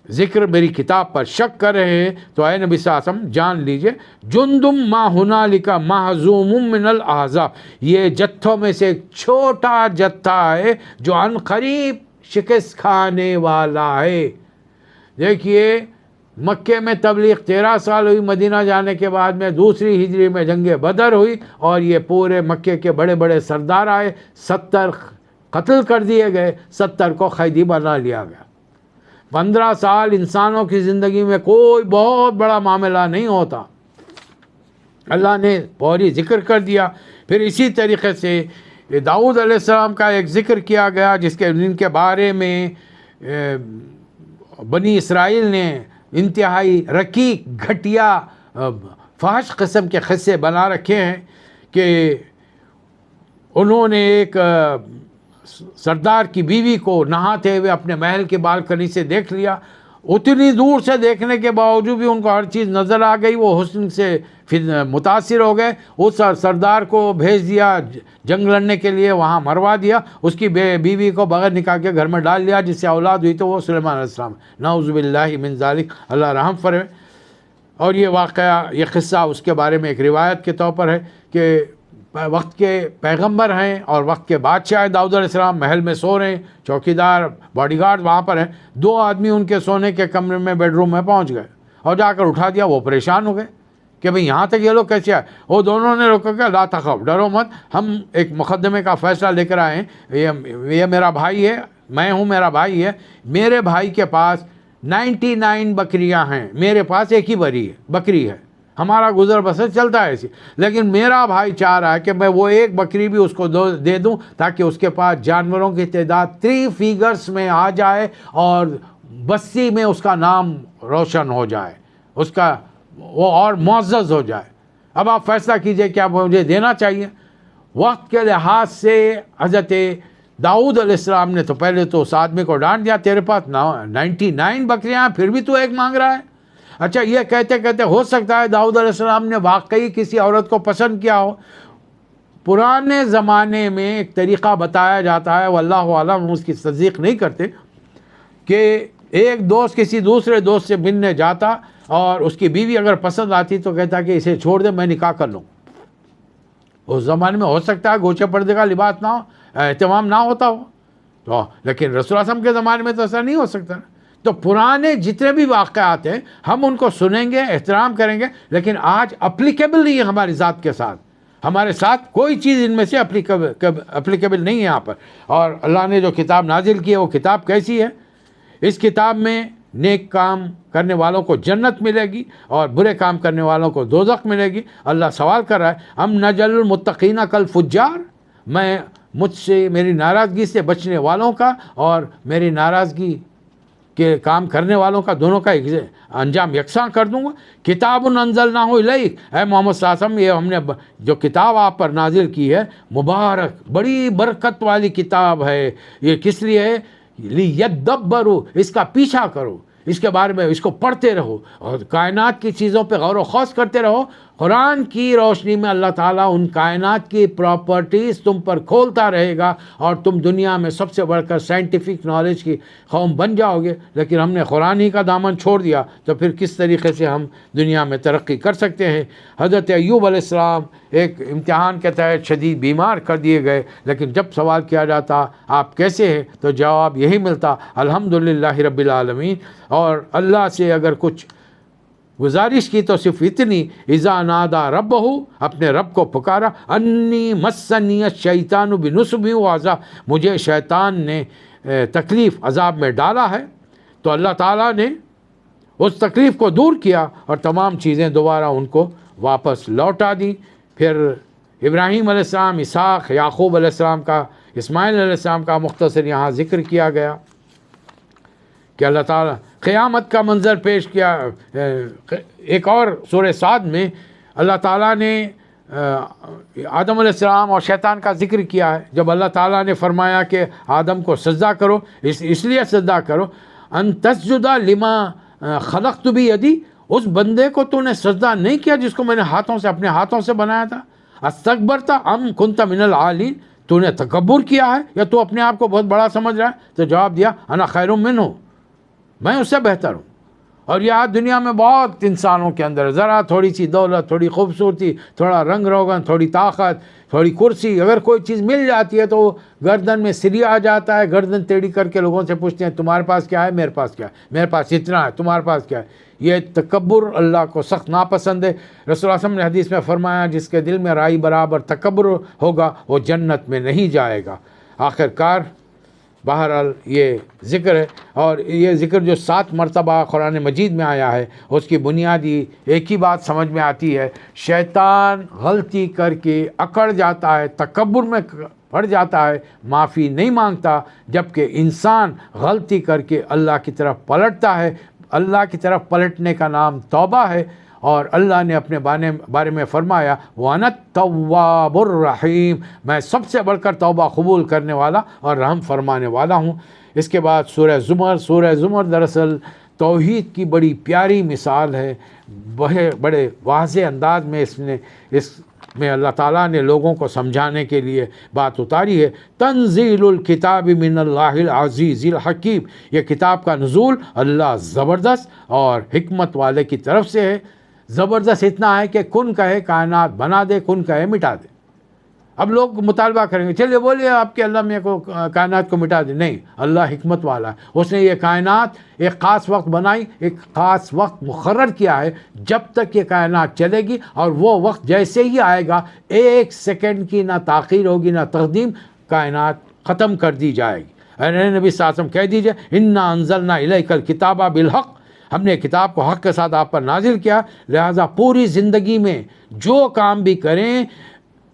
ذکر, میری کتاب پر شک کر رہے ہیں. تو اے نبی صلی اللہ علیہ وسلم جان لیجئے, جندم ما ہنالک مہزوم من الاحزاب, یہ جتھوں میں سے ایک چھوٹا جتھا ہے جو عن قریب شکست کھانے والا ہے. دیکھیے مکے میں تبلیغ 13 سال ہوئی, مدینہ جانے کے بعد میں 2 ہجری میں جنگ بدر ہوئی, اور یہ پورے مکے کے بڑے بڑے سردار آئے, 70 قتل کر دیے گئے, 70 کو قیدی بنا لیا گیا. 15 سال انسانوں کی زندگی میں کوئی بہت بڑا معاملہ نہیں ہوتا, اللہ نے فوری ذکر کر دیا. پھر اسی طریقے سے داؤد علیہ السلام کا ایک ذکر کیا گیا جن کے بارے میں بنی اسرائیل نے انتہائی رقیق, گھٹیا, فحش قسم کے قصے بنا رکھے ہیں کہ انہوں نے ایک سردار کی بیوی کو نہاتے ہوئے اپنے محل کے بالکنی سے دیکھ لیا. اتنی دور سے دیکھنے کے باوجود بھی ان کو ہر چیز نظر آ گئی. وہ حسن سے پھر متاثر ہو گئے. اس سردار کو بھیج دیا جنگ لڑنے کے لیے, وہاں مروا دیا. اس کی بیوی کو بغیر نکاح کے گھر میں ڈال لیا, جس سے اولاد ہوئی تو وہ سلیمان علیہ السلام. نعوذ باللہ من ذالک, اللہ رحم فرمائے. اور یہ واقعہ, یہ قصہ اس کے بارے میں ایک روایت کے طور پر ہے کہ وقت کے پیغمبر ہیں اور وقت کے بادشاہ داؤد علیہ السلام محل میں سو رہے ہیں, چوکیدار باڈی گارڈ وہاں پر ہیں. 2 آدمی ان کے سونے کے کمرے میں بیڈ روم میں پہنچ گئے اور جا کر اٹھا دیا. وہ پریشان ہو گئے کہ بھئی یہاں تک یہ لوگ کیسے آئے. وہ دونوں نے روکا کہ لا تخف, ڈرو مت, ہم ایک مقدمے کا فیصلہ لے کر آئے ہیں. یہ میرا بھائی ہے, میں ہوں, میرا بھائی ہے. میرے بھائی کے پاس 99 بکریاں ہیں, میرے پاس ایک ہی بکری ہے. ہمارا گزر بسر چلتا ہے ایسی. لیکن میرا بھائی چاہ رہا ہے کہ میں وہ ایک بکری بھی اس کو دے دوں تاکہ اس کے پاس جانوروں کی تعداد 3 فیگرز میں آ جائے اور بستی میں اس کا نام روشن ہو جائے, اس کا وہ اور معزز ہو جائے. اب آپ فیصلہ کیجئے کہ آپ مجھے دینا چاہیے. وقت کے لحاظ سے حضرت داؤد علیہ السلام نے تو پہلے تو اس آدمی کو ڈانٹ دیا, تیرے پاس 99 بکریاں ہیں پھر بھی تو ایک مانگ رہا ہے. اچھا, یہ کہتے کہتے ہو سکتا ہے داؤد علیہ السلام نے واقعی کسی عورت کو پسند کیا ہو. پرانے زمانے میں ایک طریقہ بتایا جاتا ہے, واللہ عالم, اس کی تصدیق نہیں کرتے, کہ ایک دوست کسی دوسرے دوست سے ملنے جاتا اور اس کی بیوی اگر پسند آتی تو کہتا کہ اسے چھوڑ دے, میں نکاح کر لوں. اس زمانے میں ہو سکتا ہے گوچے پردے کا لباس نہ ہو, اہتمام نہ ہوتا ہو تو, لیکن رسول اللہ صلی اللہ علیہ وسلم کے زمانے میں تو ایسا نہیں ہو سکتا. تو پرانے جتنے بھی واقعات ہیں ہم ان کو سنیں گے, احترام کریں گے, لیکن آج اپلیکیبل نہیں ہے ہماری ذات کے ساتھ. ہمارے ساتھ کوئی چیز ان میں سے اپلیکیبل نہیں ہے یہاں پر. اور اللہ نے جو کتاب نازل کی ہے وہ کتاب کیسی ہے؟ اس کتاب میں نیک کام کرنے والوں کو جنت ملے گی اور برے کام کرنے والوں کو دوزخ ملے گی. اللہ سوال کر رہا ہے, ام نجعل المتقین کالفجار, میں مجھ سے, میری ناراضگی سے بچنے والوں کا اور میری ناراضگی کے کام کرنے والوں کا, دونوں کا انجام یکساں کر دوں گا. کتاب انزلناہ الیک, اے محمد صلی اللہ علیہ وسلم, یہ ہم نے جو کتاب آپ پر نازل کی ہے مبارک, بڑی برکت والی کتاب ہے. یہ کس لیے ہے؟ لیدبروا, اس کا پیچھا کرو, اس کے بارے میں اس کو پڑھتے رہو اور کائنات کی چیزوں پہ غور و خوض کرتے رہو. قرآن کی روشنی میں اللہ تعالیٰ ان کائنات کی پراپرٹیز تم پر کھولتا رہے گا اور تم دنیا میں سب سے بڑھ کر سائنٹیفک نالج کی قوم بن جاؤ گے. لیکن ہم نے قرآن ہی کا دامن چھوڑ دیا تو پھر کس طریقے سے ہم دنیا میں ترقی کر سکتے ہیں؟ حضرت ایوب علیہ السلام ایک امتحان کے تحت شدید بیمار کر دیے گئے, لیکن جب سوال کیا جاتا آپ کیسے ہیں تو جواب یہی ملتا, الحمدللہ رب العالمین. اور اللہ سے اگر کچھ گزارش کی تو صرف اتنی, اذا نادا ربہ, اپنے رب کو پکارا, انی مسنی الشیطان بنصب وعذاب, مجھے شیطان نے تکلیف عذاب میں ڈالا ہے. تو اللہ تعالیٰ نے اس تکلیف کو دور کیا اور تمام چیزیں دوبارہ ان کو واپس لوٹا دیں. پھر ابراہیم علیہ السلام, اسحاق, یعقوب علیہ السلام کا, اسماعیل علیہ السلام کا مختصر یہاں ذکر کیا گیا کہ اللہ تعالیٰ قیامت کا منظر پیش کیا. ایک اور سورہ صاد میں اللہ تعالیٰ نے آدم علیہ السلام اور شیطان کا ذکر کیا ہے. جب اللہ تعالیٰ نے فرمایا کہ آدم کو سجدہ کرو, اس لیے سجدہ کرو, ان تسجد لما خلقت بیدی, اس بندے کو تو نے سجدہ نہیں کیا جس کو میں نے اپنے ہاتھوں سے بنایا تھا. استکبرت ام کنت من العالین, تو نے تکبر کیا ہے یا تو اپنے آپ کو بہت بڑا سمجھ رہا ہے؟ تو جواب دیا, انا خیر منہ, میں اس سے بہتر ہوں. اور یہ آج دنیا میں بہت انسانوں کے اندر ذرا تھوڑی سی دولت, تھوڑی خوبصورتی, تھوڑا رنگ روغن, تھوڑی طاقت, تھوڑی کرسی, اگر کوئی چیز مل جاتی ہے تو گردن میں سری آ جاتا ہے, گردن ٹیڑھی کر کے لوگوں سے پوچھتے ہیں تمہارے پاس کیا ہے, میرے پاس کیا ہے, میرے پاس اتنا ہے, تمہارے پاس کیا ہے. یہ تکبر اللہ کو سخت ناپسند ہے. رسول اللہ صلی اللہ علیہ وسلم نے حدیث میں فرمایا, جس کے دل میں رائی برابر تکبر ہوگا وہ جنت میں نہیں جائے گا. آخرکار بہرحال یہ ذکر ہے, اور یہ ذکر جو 7 مرتبہ قرآن مجید میں آیا ہے اس کی بنیادی ایک ہی بات سمجھ میں آتی ہے, شیطان غلطی کر کے اکڑ جاتا ہے, تکبر میں پڑ جاتا ہے, معافی نہیں مانگتا, جبکہ انسان غلطی کر کے اللہ کی طرف پلٹتا ہے. اللہ کی طرف پلٹنے کا نام توبہ ہے, اور اللہ نے اپنے بارے میں فرمایا وَأَنَا التَّوَّابُ الرَّحِيمُ، میں سب سے بڑھ کر توبہ قبول کرنے والا اور رحم فرمانے والا ہوں۔ اس کے بعد سورہ زمر دراصل توحید کی بڑی پیاری مثال ہے، بڑے واضح انداز میں اس میں اللہ تعالیٰ نے لوگوں کو سمجھانے کے لیے بات اتاری ہے۔ تنزیل الکتاب من اللہ العزیز الحکیم، یہ کتاب کا نزول اللہ زبردست اور حکمت والے کی طرف سے ہے۔ زبردست اتنا ہے کہ کن کہے کائنات بنا دے، کن کہے مٹا دے۔ اب لوگ مطالبہ کریں گے چلیے بولیے آپ کے اللہ میں کو کائنات کو مٹا دے، نہیں، اللہ حکمت والا ہے، اس نے یہ کائنات ایک خاص وقت بنائی، ایک خاص وقت مقرر کیا ہے جب تک یہ کائنات چلے گی، اور وہ وقت جیسے ہی آئے گا 1 سیکنڈ کی نہ تاخیر ہوگی نہ تقدیم، کائنات ختم کر دی جائے گی۔ اے نبی صلی اللہ علیہ وسلم کہہ دیجئے اِنَّا أَنزَلْنَا إِلَيْكَ الْكِتَابَ بِالْحَقِّ، ہم نے کتاب کو حق کے ساتھ آپ پر نازل کیا، لہذا پوری زندگی میں جو کام بھی کریں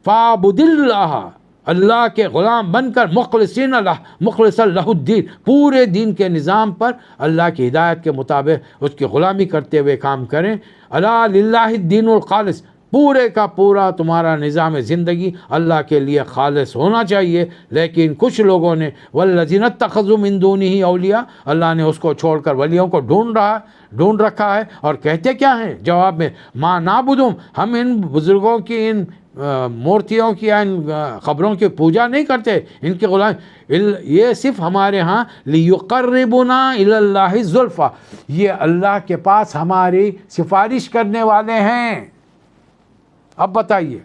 فَاعْبُدِ اللَّهَ، اللہ کے غلام بن کر مخلص لہ الدین، پورے دین کے نظام پر اللہ کی ہدایت کے مطابق اس کی غلامی کرتے ہوئے کام کریں۔ الا للہ الدین الخالص، پورے کا پورا تمہارا نظام زندگی اللہ کے لیے خالص ہونا چاہیے۔ لیکن کچھ لوگوں نے والذین اتخذوا من دونہ اولیاء، اللہ نے اس کو چھوڑ کر ولیوں کو ڈھونڈ رکھا ہے، اور کہتے کیا ہیں جواب میں ما نعبدہم، ہم ان بزرگوں کی، ان مورتیوں کی، ان خبروں کی پوجا نہیں کرتے، ان کے غلام، یہ صرف ہمارے ہاں لیقربنا الی اللہ زلفیٰ، یہ اللہ کے پاس ہماری سفارش کرنے والے ہیں۔ اب بتائیے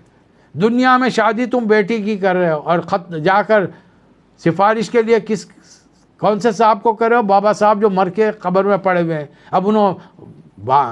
دنیا میں شادی تم بیٹی کی کر رہے ہو اور خط جا کر سفارش کے لیے کون سے صاحب کو کر رہے ہو؟ بابا صاحب جو مر کے قبر میں پڑے ہوئے ہیں۔ اب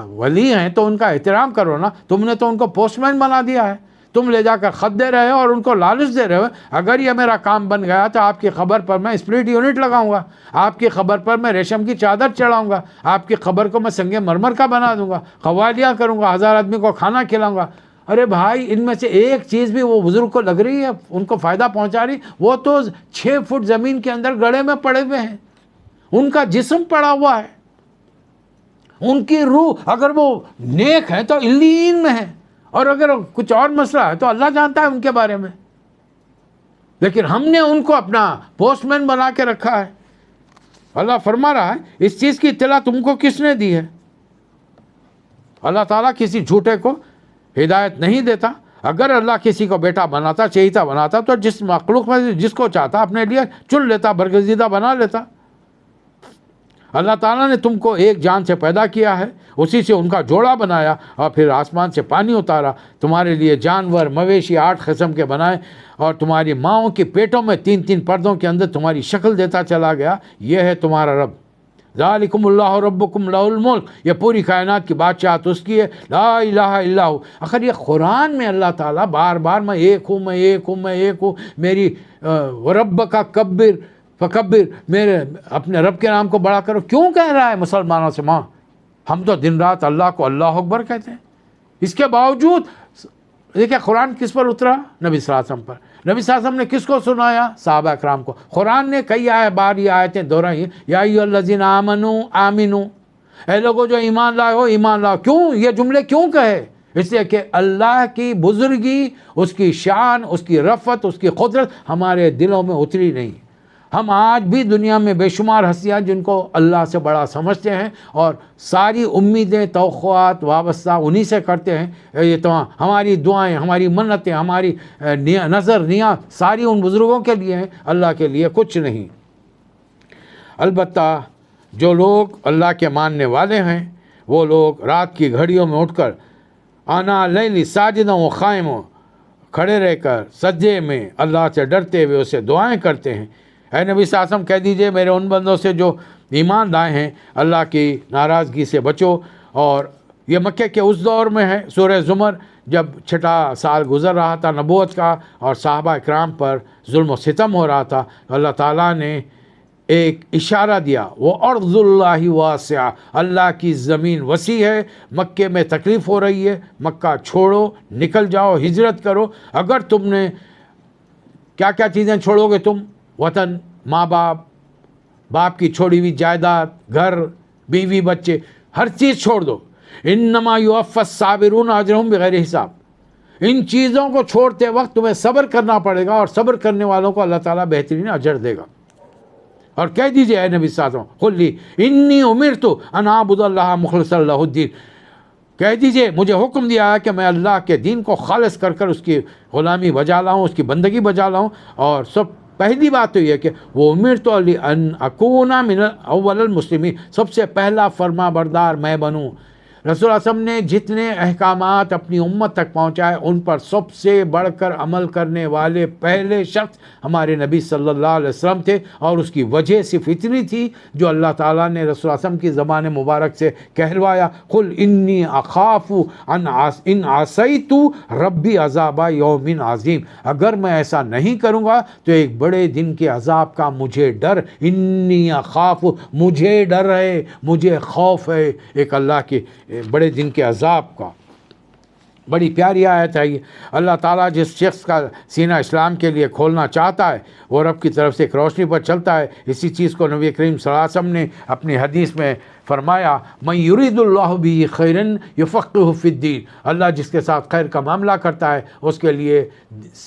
ولی ہیں تو ان کا احترام کرو نا، تم نے تو ان کو پوسٹ مین بنا دیا ہے، تم لے جا کر خط دے رہے ہو اور ان کو لالچ دے رہے ہو، اگر یہ میرا کام بن گیا تو آپ کی خبر پر میں اسپرٹ یونٹ لگاؤں گا، آپ کی خبر پر میں ریشم کی چادر چڑھاؤں گا، آپ کی خبر کو میں سنگ مرمر کا بنا دوں گا، قوالیاں کروں گا، 1000 آدمی کو کھانا کھلاؤں گا۔ ارے بھائی ان میں سے ایک چیز بھی وہ بزرگ کو لگ رہی ہے، ان کو فائدہ پہنچا رہی، وہ تو 6 فٹ زمین کے اندر گڑھے میں پڑے ہوئے ہیں، ان کا جسم پڑا ہوا ہے، ان کی روح اگر وہ نیک ہے تو علیین میں ہے، اور اگر کچھ اور مسئلہ ہے تو اللہ جانتا ہے ان کے بارے میں، لیکن ہم نے ان کو اپنا پوسٹ مین بنا کے رکھا ہے۔ اللہ فرما رہا ہے اس چیز کی اطلاع تم کو کس نے دی ہے؟ اللہ تعالیٰ کسی جھوٹے کو ہدایت نہیں دیتا۔ اگر اللہ کسی کو بیٹا بناتا، چہیتا بناتا، تو جس مخلوق میں جس کو چاہتا اپنے لیے چن لیتا، برگزیدہ بنا لیتا۔ اللہ تعالیٰ نے تم کو ایک جان سے پیدا کیا ہے، اسی سے ان کا جوڑا بنایا، اور پھر آسمان سے پانی اتارا، تمہارے لیے جانور مویشی 8 قسم کے بنائے، اور تمہاری ماؤں کے پیٹوں میں 3 پردوں کے اندر تمہاری شکل دیتا چلا گیا۔ یہ ہے تمہارا رب، ذالکم اللہ ربکم لہ الملک، یہ پوری کائنات کی بادشاہت اس کی ہے، لا الہ الا ہو۔ اگر یہ قرآن میں اللہ تعالیٰ بار بار میں ایک ہوں، میں ایک ہوں، میں ایک ہوں، میری وربک کبر فکبر، میرے اپنے رب کے نام کو بڑا کرو، کیوں کہہ رہا ہے مسلمانوں سے؟ ماں ہم تو دن رات اللہ کو اللہ اکبر کہتے ہیں، اس کے باوجود دیکھیں قرآن کس پر اترا؟ نبی صلی اللہ علیہ وسلم پر۔ نبی صلی اللہ علیہ وسلم نے کس کو سنایا؟ صحابہ اکرام کو۔ قرآن نے کئی بار یہ آیتیں دہرائی، یا ایھا الذین آمنوا آمنوا، اے لوگوں جو ایمان لائے ہو ایمان لاؤ۔ کیوں یہ جملے کیوں کہے؟ اس لیے کہ اللہ کی بزرگی، اس کی شان، اس کی رفعت، اس کی قدرت ہمارے دلوں میں اتری نہیں۔ ہم آج بھی دنیا میں بے شمار ہستیاں جن کو اللہ سے بڑا سمجھتے ہیں، اور ساری امیدیں توقعات وابستہ انہی سے کرتے ہیں۔ یہ تو ہماری دعائیں، ہماری منتیں، ہماری نظر نیاز ساری ان بزرگوں کے لیے ہیں، اللہ کے لیے کچھ نہیں۔ البتہ جو لوگ اللہ کے ماننے والے ہیں وہ لوگ رات کی گھڑیوں میں اٹھ کر آنا لیلی ساجدوں و قائموں، کھڑے رہ کر سجدے میں اللہ سے ڈرتے ہوئے اسے دعائیں کرتے ہیں۔ اے نبی صلی اللہ علیہ وسلم کہہ دیجئے میرے ان بندوں سے جو ایمان لائے ہیں اللہ کی ناراضگی سے بچو۔ اور یہ مکے کے اس دور میں ہے، سورہ زمر، جب 6 سال گزر رہا تھا نبوت کا، اور صحابہ اکرام پر ظلم و ستم ہو رہا تھا، اللہ تعالیٰ نے ایک اشارہ دیا، وہ ارض اللہ واسعہ، اللہ کی زمین وسیع ہے، مکے میں تکلیف ہو رہی ہے، مکہ چھوڑو، نکل جاؤ، ہجرت کرو۔ اگر تم نے کیا کیا چیزیں چھوڑو گے تم؟ وطن، ماں باپ کی چھوڑی ہوئی جائیداد، گھر، بیوی، بچے، ہر چیز چھوڑ دو، انما یوفی الصابرون اجرهم بغیر حساب. ان چیزوں کو چھوڑتے وقت تمہیں صبر کرنا پڑے گا، اور صبر کرنے والوں کو اللہ تعالیٰ بہترین اجر دے گا. اور کہہ دیجئے اے نبی صلی اللہ علیہ وسلم، قل لی انی امرت ان اعبد اللہ مخلصا لہ الدین، کہہ دیجئے مجھے حکم دیا ہے کہ میں اللہ کے دین کو خالص کر کر اس کی غلامی بجا لاؤں، اس کی بندگی بجا لاؤں. اور پہلی بات تو یہ کہ وہ امرت ان اکون من اول المسلمین، سب سے پہلا فرما بردار میں بنوں. رسول اللہ صلی اللہ علیہ وسلم نے جتنے احکامات اپنی امت تک پہنچائے، ان پر سب سے بڑھ کر عمل کرنے والے پہلے شخص ہمارے نبی صلی اللہ علیہ وسلم تھے. اور اس کی وجہ صرف اتنی تھی جو اللہ تعالیٰ نے رسول اللہ صلی اللہ علیہ وسلم کی زبان مبارک سے کہلوایا، قل انی اخاف ان عصیت ربی عذاب یوم عظیم، اگر میں ایسا نہیں کروں گا تو ایک بڑے دن کے عذاب کا مجھے ڈر. انی اخاف، مجھے ڈر ہے، مجھے خوف ہے ایک اللہ کے بڑے دن کے عذاب کا. بڑی پیاری آیت ہے یہ. اللہ تعالیٰ جس شخص کا سینہ اسلام کے لیے کھولنا چاہتا ہے وہ رب کی طرف سے ایک روشنی پر چلتا ہے. اسی چیز کو نبی کریم صلی اللہ علیہ وسلم نے اپنی حدیث میں فرمایا، من یرید اللہ بہ خیرا یفقہہ فی الدین، اللہ جس کے ساتھ خیر کا معاملہ کرتا ہے اس کے لیے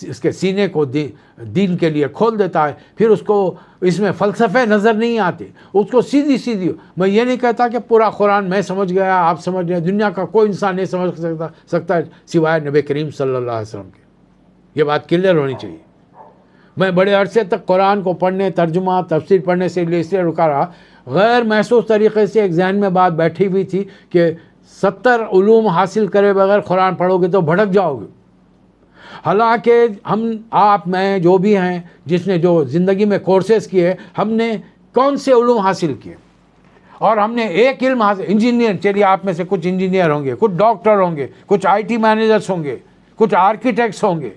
اس کے سینے کو دین کے لیے کھول دیتا ہے. پھر اس کو اس میں فلسفے نظر نہیں آتے، اس کو سیدھی سیدھی. میں یہ نہیں کہتا کہ پورا قرآن میں سمجھ گیا آپ سمجھ گئے، دنیا کا کوئی انسان نہیں سمجھ سکتا سوائے نبی کریم صلی اللہ علیہ وسلم کے. یہ بات کلیئر ہونی چاہیے. میں بڑے عرصے تک قرآن کو پڑھنے، ترجمہ، تفسیر پڑھنے سے اس لیے رکا رہا، غیر محسوس طریقے سے ایک ذہن میں بات بیٹھی ہوئی تھی کہ 70 علوم حاصل کرے بغیر قرآن پڑھو گے تو بھٹک جاؤ گے. حالانکہ ہم، آپ، میں، جو بھی ہیں، جس نے جو زندگی میں کورسز کیے، ہم نے کون سے علوم حاصل کیے؟ اور ہم نے ایک علم حاصل، انجینئر، چلیے آپ میں سے کچھ انجینئر ہوں گے، کچھ ڈاکٹر ہوں گے، کچھ IT مینیجرز ہوں گے، کچھ آرکیٹیکٹس ہوں گے.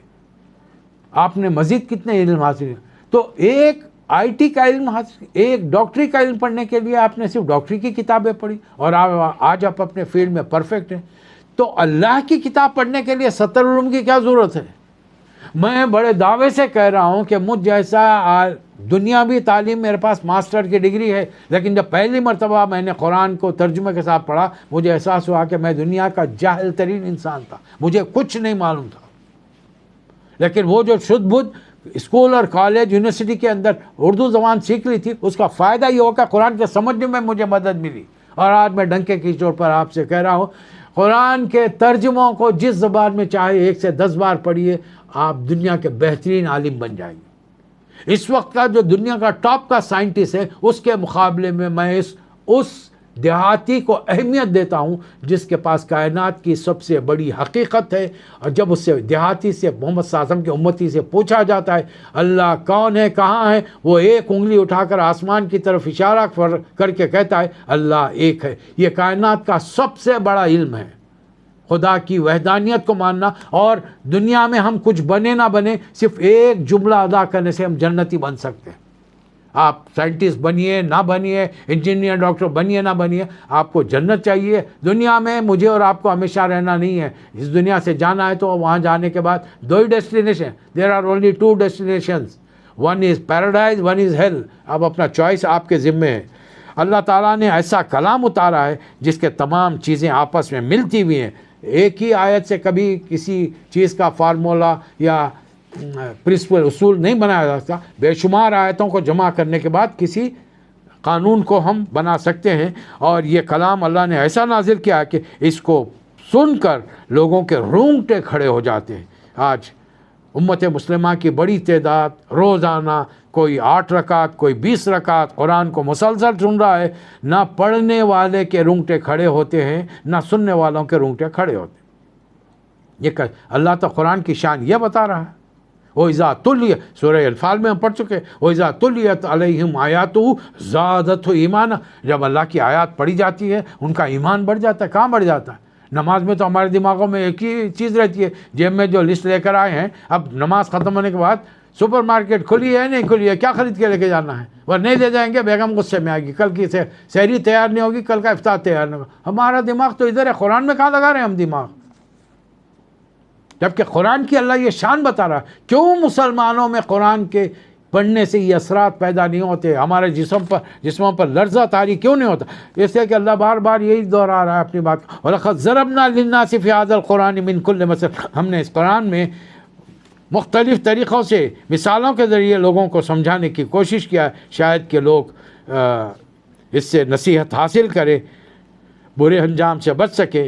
آپ نے مزید کتنے علم حاصل کیے؟ تو ایک IT کا علم حاصل، ایک ڈاکٹری کا علم پڑھنے کے لیے آپ نے صرف ڈاکٹری کی کتابیں پڑھی، اور آج آپ اپنے فیلڈ میں پرفیکٹ ہیں. تو اللہ کی کتاب پڑھنے کے لیے 70 علوم کی کیا ضرورت ہے؟ میں بڑے دعوے سے کہہ رہا ہوں کہ مجھ جیسا دنیاوی تعلیم، میرے پاس ماسٹر کی ڈگری ہے، لیکن جب پہلی مرتبہ میں نے قرآن کو ترجمے کے ساتھ پڑھا، مجھے احساس ہوا کہ میں دنیا کا جاہل ترین انسان تھا، مجھے کچھ نہیں معلوم تھا. لیکن وہ جو شدھ بدھ اسکول اور کالج، یونیورسٹی کے اندر اردو زبان سیکھ لی تھی، اس کا فائدہ یہ ہو کہ قرآن کے سمجھنے میں مجھے مدد ملی. اور آج میں ڈنکے کی چوٹ پر آپ سے کہہ رہا ہوں، قرآن کے ترجموں کو جس زبان میں چاہے 1 سے 10 بار پڑھیے، آپ دنیا کے بہترین عالم بن جائیں گے. اس وقت کا جو دنیا کا ٹاپ کا سائنٹسٹ ہے، اس کے مقابلے میں میں اس دیہاتی کو اہمیت دیتا ہوں جس کے پاس کائنات کی سب سے بڑی حقیقت ہے. اور جب اس سے دیہاتی سے، محمد صلی اللہ علیہ وسلم کے امتی سے پوچھا جاتا ہے اللہ کون ہے، کہاں ہے، وہ ایک انگلی اٹھا کر آسمان کی طرف اشارہ کر کے کہتا ہے اللہ ایک ہے. یہ کائنات کا سب سے بڑا علم ہے، خدا کی وحدانیت کو ماننا. اور دنیا میں ہم کچھ بنے نہ بنے، صرف ایک جملہ ادا کرنے سے ہم جنتی بن سکتے ہیں. آپ سائنٹسٹ بنیے نہ بنیے، انجینئر، ڈاکٹر بنیے نہ بنیے، آپ کو جنت چاہیے. دنیا میں مجھے اور آپ کو ہمیشہ رہنا نہیں ہے. اس دنیا سے جانا ہے تو وہاں جانے کے بعد 2 ہی destination, there are only 2 destinations, one is paradise, one is hell. اب اپنا چوائس آپ کے ذمے ہے. اللہ تعالیٰ نے ایسا کلام اتارا ہے جس کے تمام چیزیں آپس میں ملتی ہوئی ہیں. ایک ہی آیت سے کبھی کسی چیز کا فارمولا یا پرنسپل، اصول نہیں بنایا جا سکتا. بے شمار آیتوں کو جمع کرنے کے بعد کسی قانون کو ہم بنا سکتے ہیں. اور یہ کلام اللہ نے ایسا نازل کیا کہ اس کو سن کر لوگوں کے رونگٹے کھڑے ہو جاتے ہیں. آج امت مسلمہ کی بڑی تعداد روزانہ کوئی 8 رکعت، کوئی 20 رکعت قرآن کو مسلسل سن رہا ہے. نہ پڑھنے والے کے رونگٹے کھڑے ہوتے ہیں، نہ سننے والوں کے رونگٹے کھڑے ہوتے ہیں. یہ اللہ تو قرآن کی شان یہ بتا رہا ہے. وَإِذَا تُلِيَتْ، سورہ انفال میں ہم پڑھ چکے، وَإِذَا تُلِيَتْ عَلَيْهِمْ آيَاتُهُ زَادَتْهُ ایمانا، جب اللہ کی آیات پڑھی جاتی ہے ان کا ایمان بڑھ جاتا ہے. کہاں بڑھ جاتا ہے؟ نماز میں تو ہمارے دماغوں میں ایک ہی چیز رہتی ہے، جیب میں جو لسٹ لے کر آئے ہیں، اب نماز ختم ہونے کے بعد سپر مارکیٹ کھلی ہے نہیں کھلی ہے، کیا خرید کے لے کے جانا ہے، وہ نہیں لے جائیں گے بیگم غصے میں آئے گی، کل کی سحری تیار نہیں ہوگی، کل کا افطار تیار نہیں ہوگا. ہمارا دماغ تو ادھر ہے، قرآن میں کہاں لگا رہے ہیں ہم دماغ؟ جبکہ قرآن کی اللہ یہ شان بتا رہا ہے. کیوں مسلمانوں میں قرآن کے پڑھنے سے یہ اثرات پیدا نہیں ہوتے، ہمارے جسموں پر لرزہ طاری کیوں نہیں ہوتا؟ اس لیے کہ اللہ بار بار یہی دہرا رہا ہے اپنی بات. وَلَقَدْ ضَرَبْنَا لِلنَّاسِ فِي هَذَا الْقُرْآنِ مِنْ كُلِّ مَثَلٍ، ہم نے اس قرآن میں مختلف طریقوں سے مثالوں کے ذریعے لوگوں کو سمجھانے کی کوشش کیا، شاید کہ لوگ اس سے نصیحت حاصل کرے، برے انجام سے بچ سکے.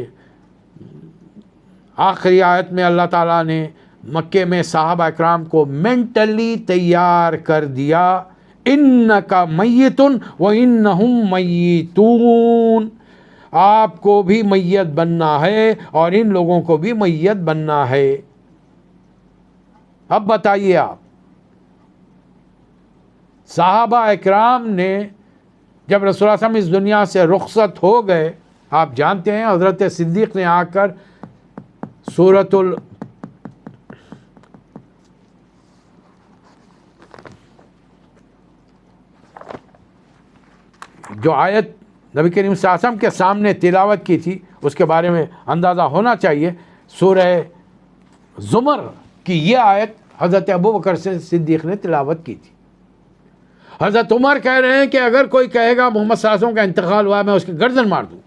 آخری آیت میں اللہ تعالیٰ نے مکے میں صحابہ اکرام کو مینٹلی تیار کر دیا، اِنَّكَ مَيِّتٌ وَإِنَّهُمْ مَيِّتُونَ، آپ کو بھی میت بننا ہے اور ان لوگوں کو بھی میت بننا ہے. اب بتائیے آپ، صحابہ اکرام نے جب رسول اللہ صلی اللہ علیہ وسلم اس دنیا سے رخصت ہو گئے، آپ جانتے ہیں حضرت صدیق نے آ کر جو آیت نبی کریم صلی اللہ علیہ وسلم کے سامنے تلاوت کی تھی، اس کے بارے میں اندازہ ہونا چاہیے. سورہ زمر کی یہ آیت حضرت ابوبکر صدیق نے تلاوت کی تھی. حضرت عمر کہہ رہے ہیں کہ اگر کوئی کہے گا محمد صلی اللہ علیہ وسلم کا انتقال ہوا، میں اس کی گردن مار دوں.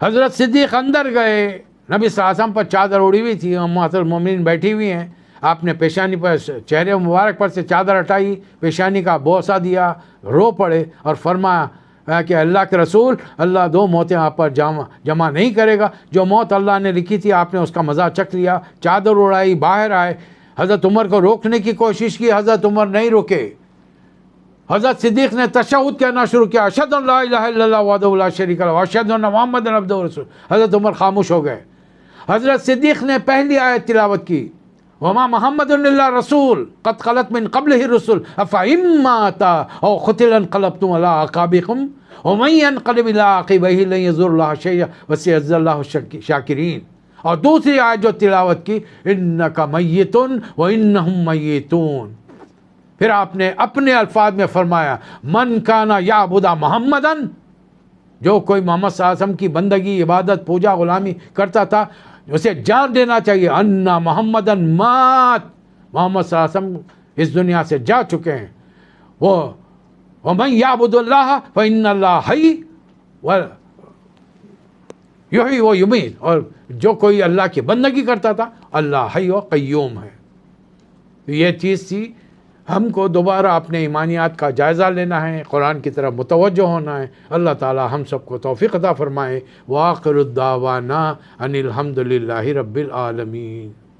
حضرت صدیق اندر گئے، نبی صلی اللہ علیہ وسلم پر چادر اڑی ہوئی تھی، امہات المومنین بیٹھی ہوئی ہیں. آپ نے پیشانی پر، چہرے مبارک پر سے چادر ہٹائی، پیشانی کا بوسہ دیا، رو پڑے اور فرمایا کہ اللہ کے رسول، اللہ دو موتیں آپ پر جمع نہیں کرے گا. جو موت اللہ نے لکھی تھی آپ نے اس کا مزہ چکھ لیا. چادر اڑائی، باہر آئے. حضرت عمر کو روکنے کی کوشش کی، حضرت عمر نہیں رکے. حضرت صدیق نے تشہد کہنا شروع کیا، اشہد ان لا الہ الا اللہ وحدہ لا شریک لہ واشہد ان محمد عبدہ ورسولہ. حضرت عمر خاموش ہو گئے. حضرت صدیق نے پہلی آیت تلاوت کی، وما محمد الا رسول قد خلت من قبلہ الرسل افئن مات او قتل انقلبتم علی اعقابکم ومن ينقلب الى عقبیہ لن یضر اللہ شیئا وسیجزی اللہ الشاکرین. اور دوسری آیت جو تلاوت کی، انک میت وانہم میتون. پھر آپ نے اپنے الفاظ میں فرمایا، من کانا یعبد محمدن، جو کوئی محمد صلی اللہ علیہ وسلم کی بندگی، عبادت، پوجا، غلامی کرتا تھا، اسے جان دینا چاہیے ان محمدن مات، محمد صلی اللہ علیہ وسلم اس دنیا سے جا چکے ہیں. وہ ومن یعبد اللہ فإن اللہ حی یحیی و یمیت، اور جو کوئی اللہ کی بندگی کرتا تھا، اللہ حی و قیوم ہے. یہ چیز تھی. ہم کو دوبارہ اپنے ایمانیات کا جائزہ لینا ہے، قرآن کی طرف متوجہ ہونا ہے. اللہ تعالی ہم سب کو توفیق عطا فرمائے. وآخر الدعوانا ان الحمد للہ رب العالمین.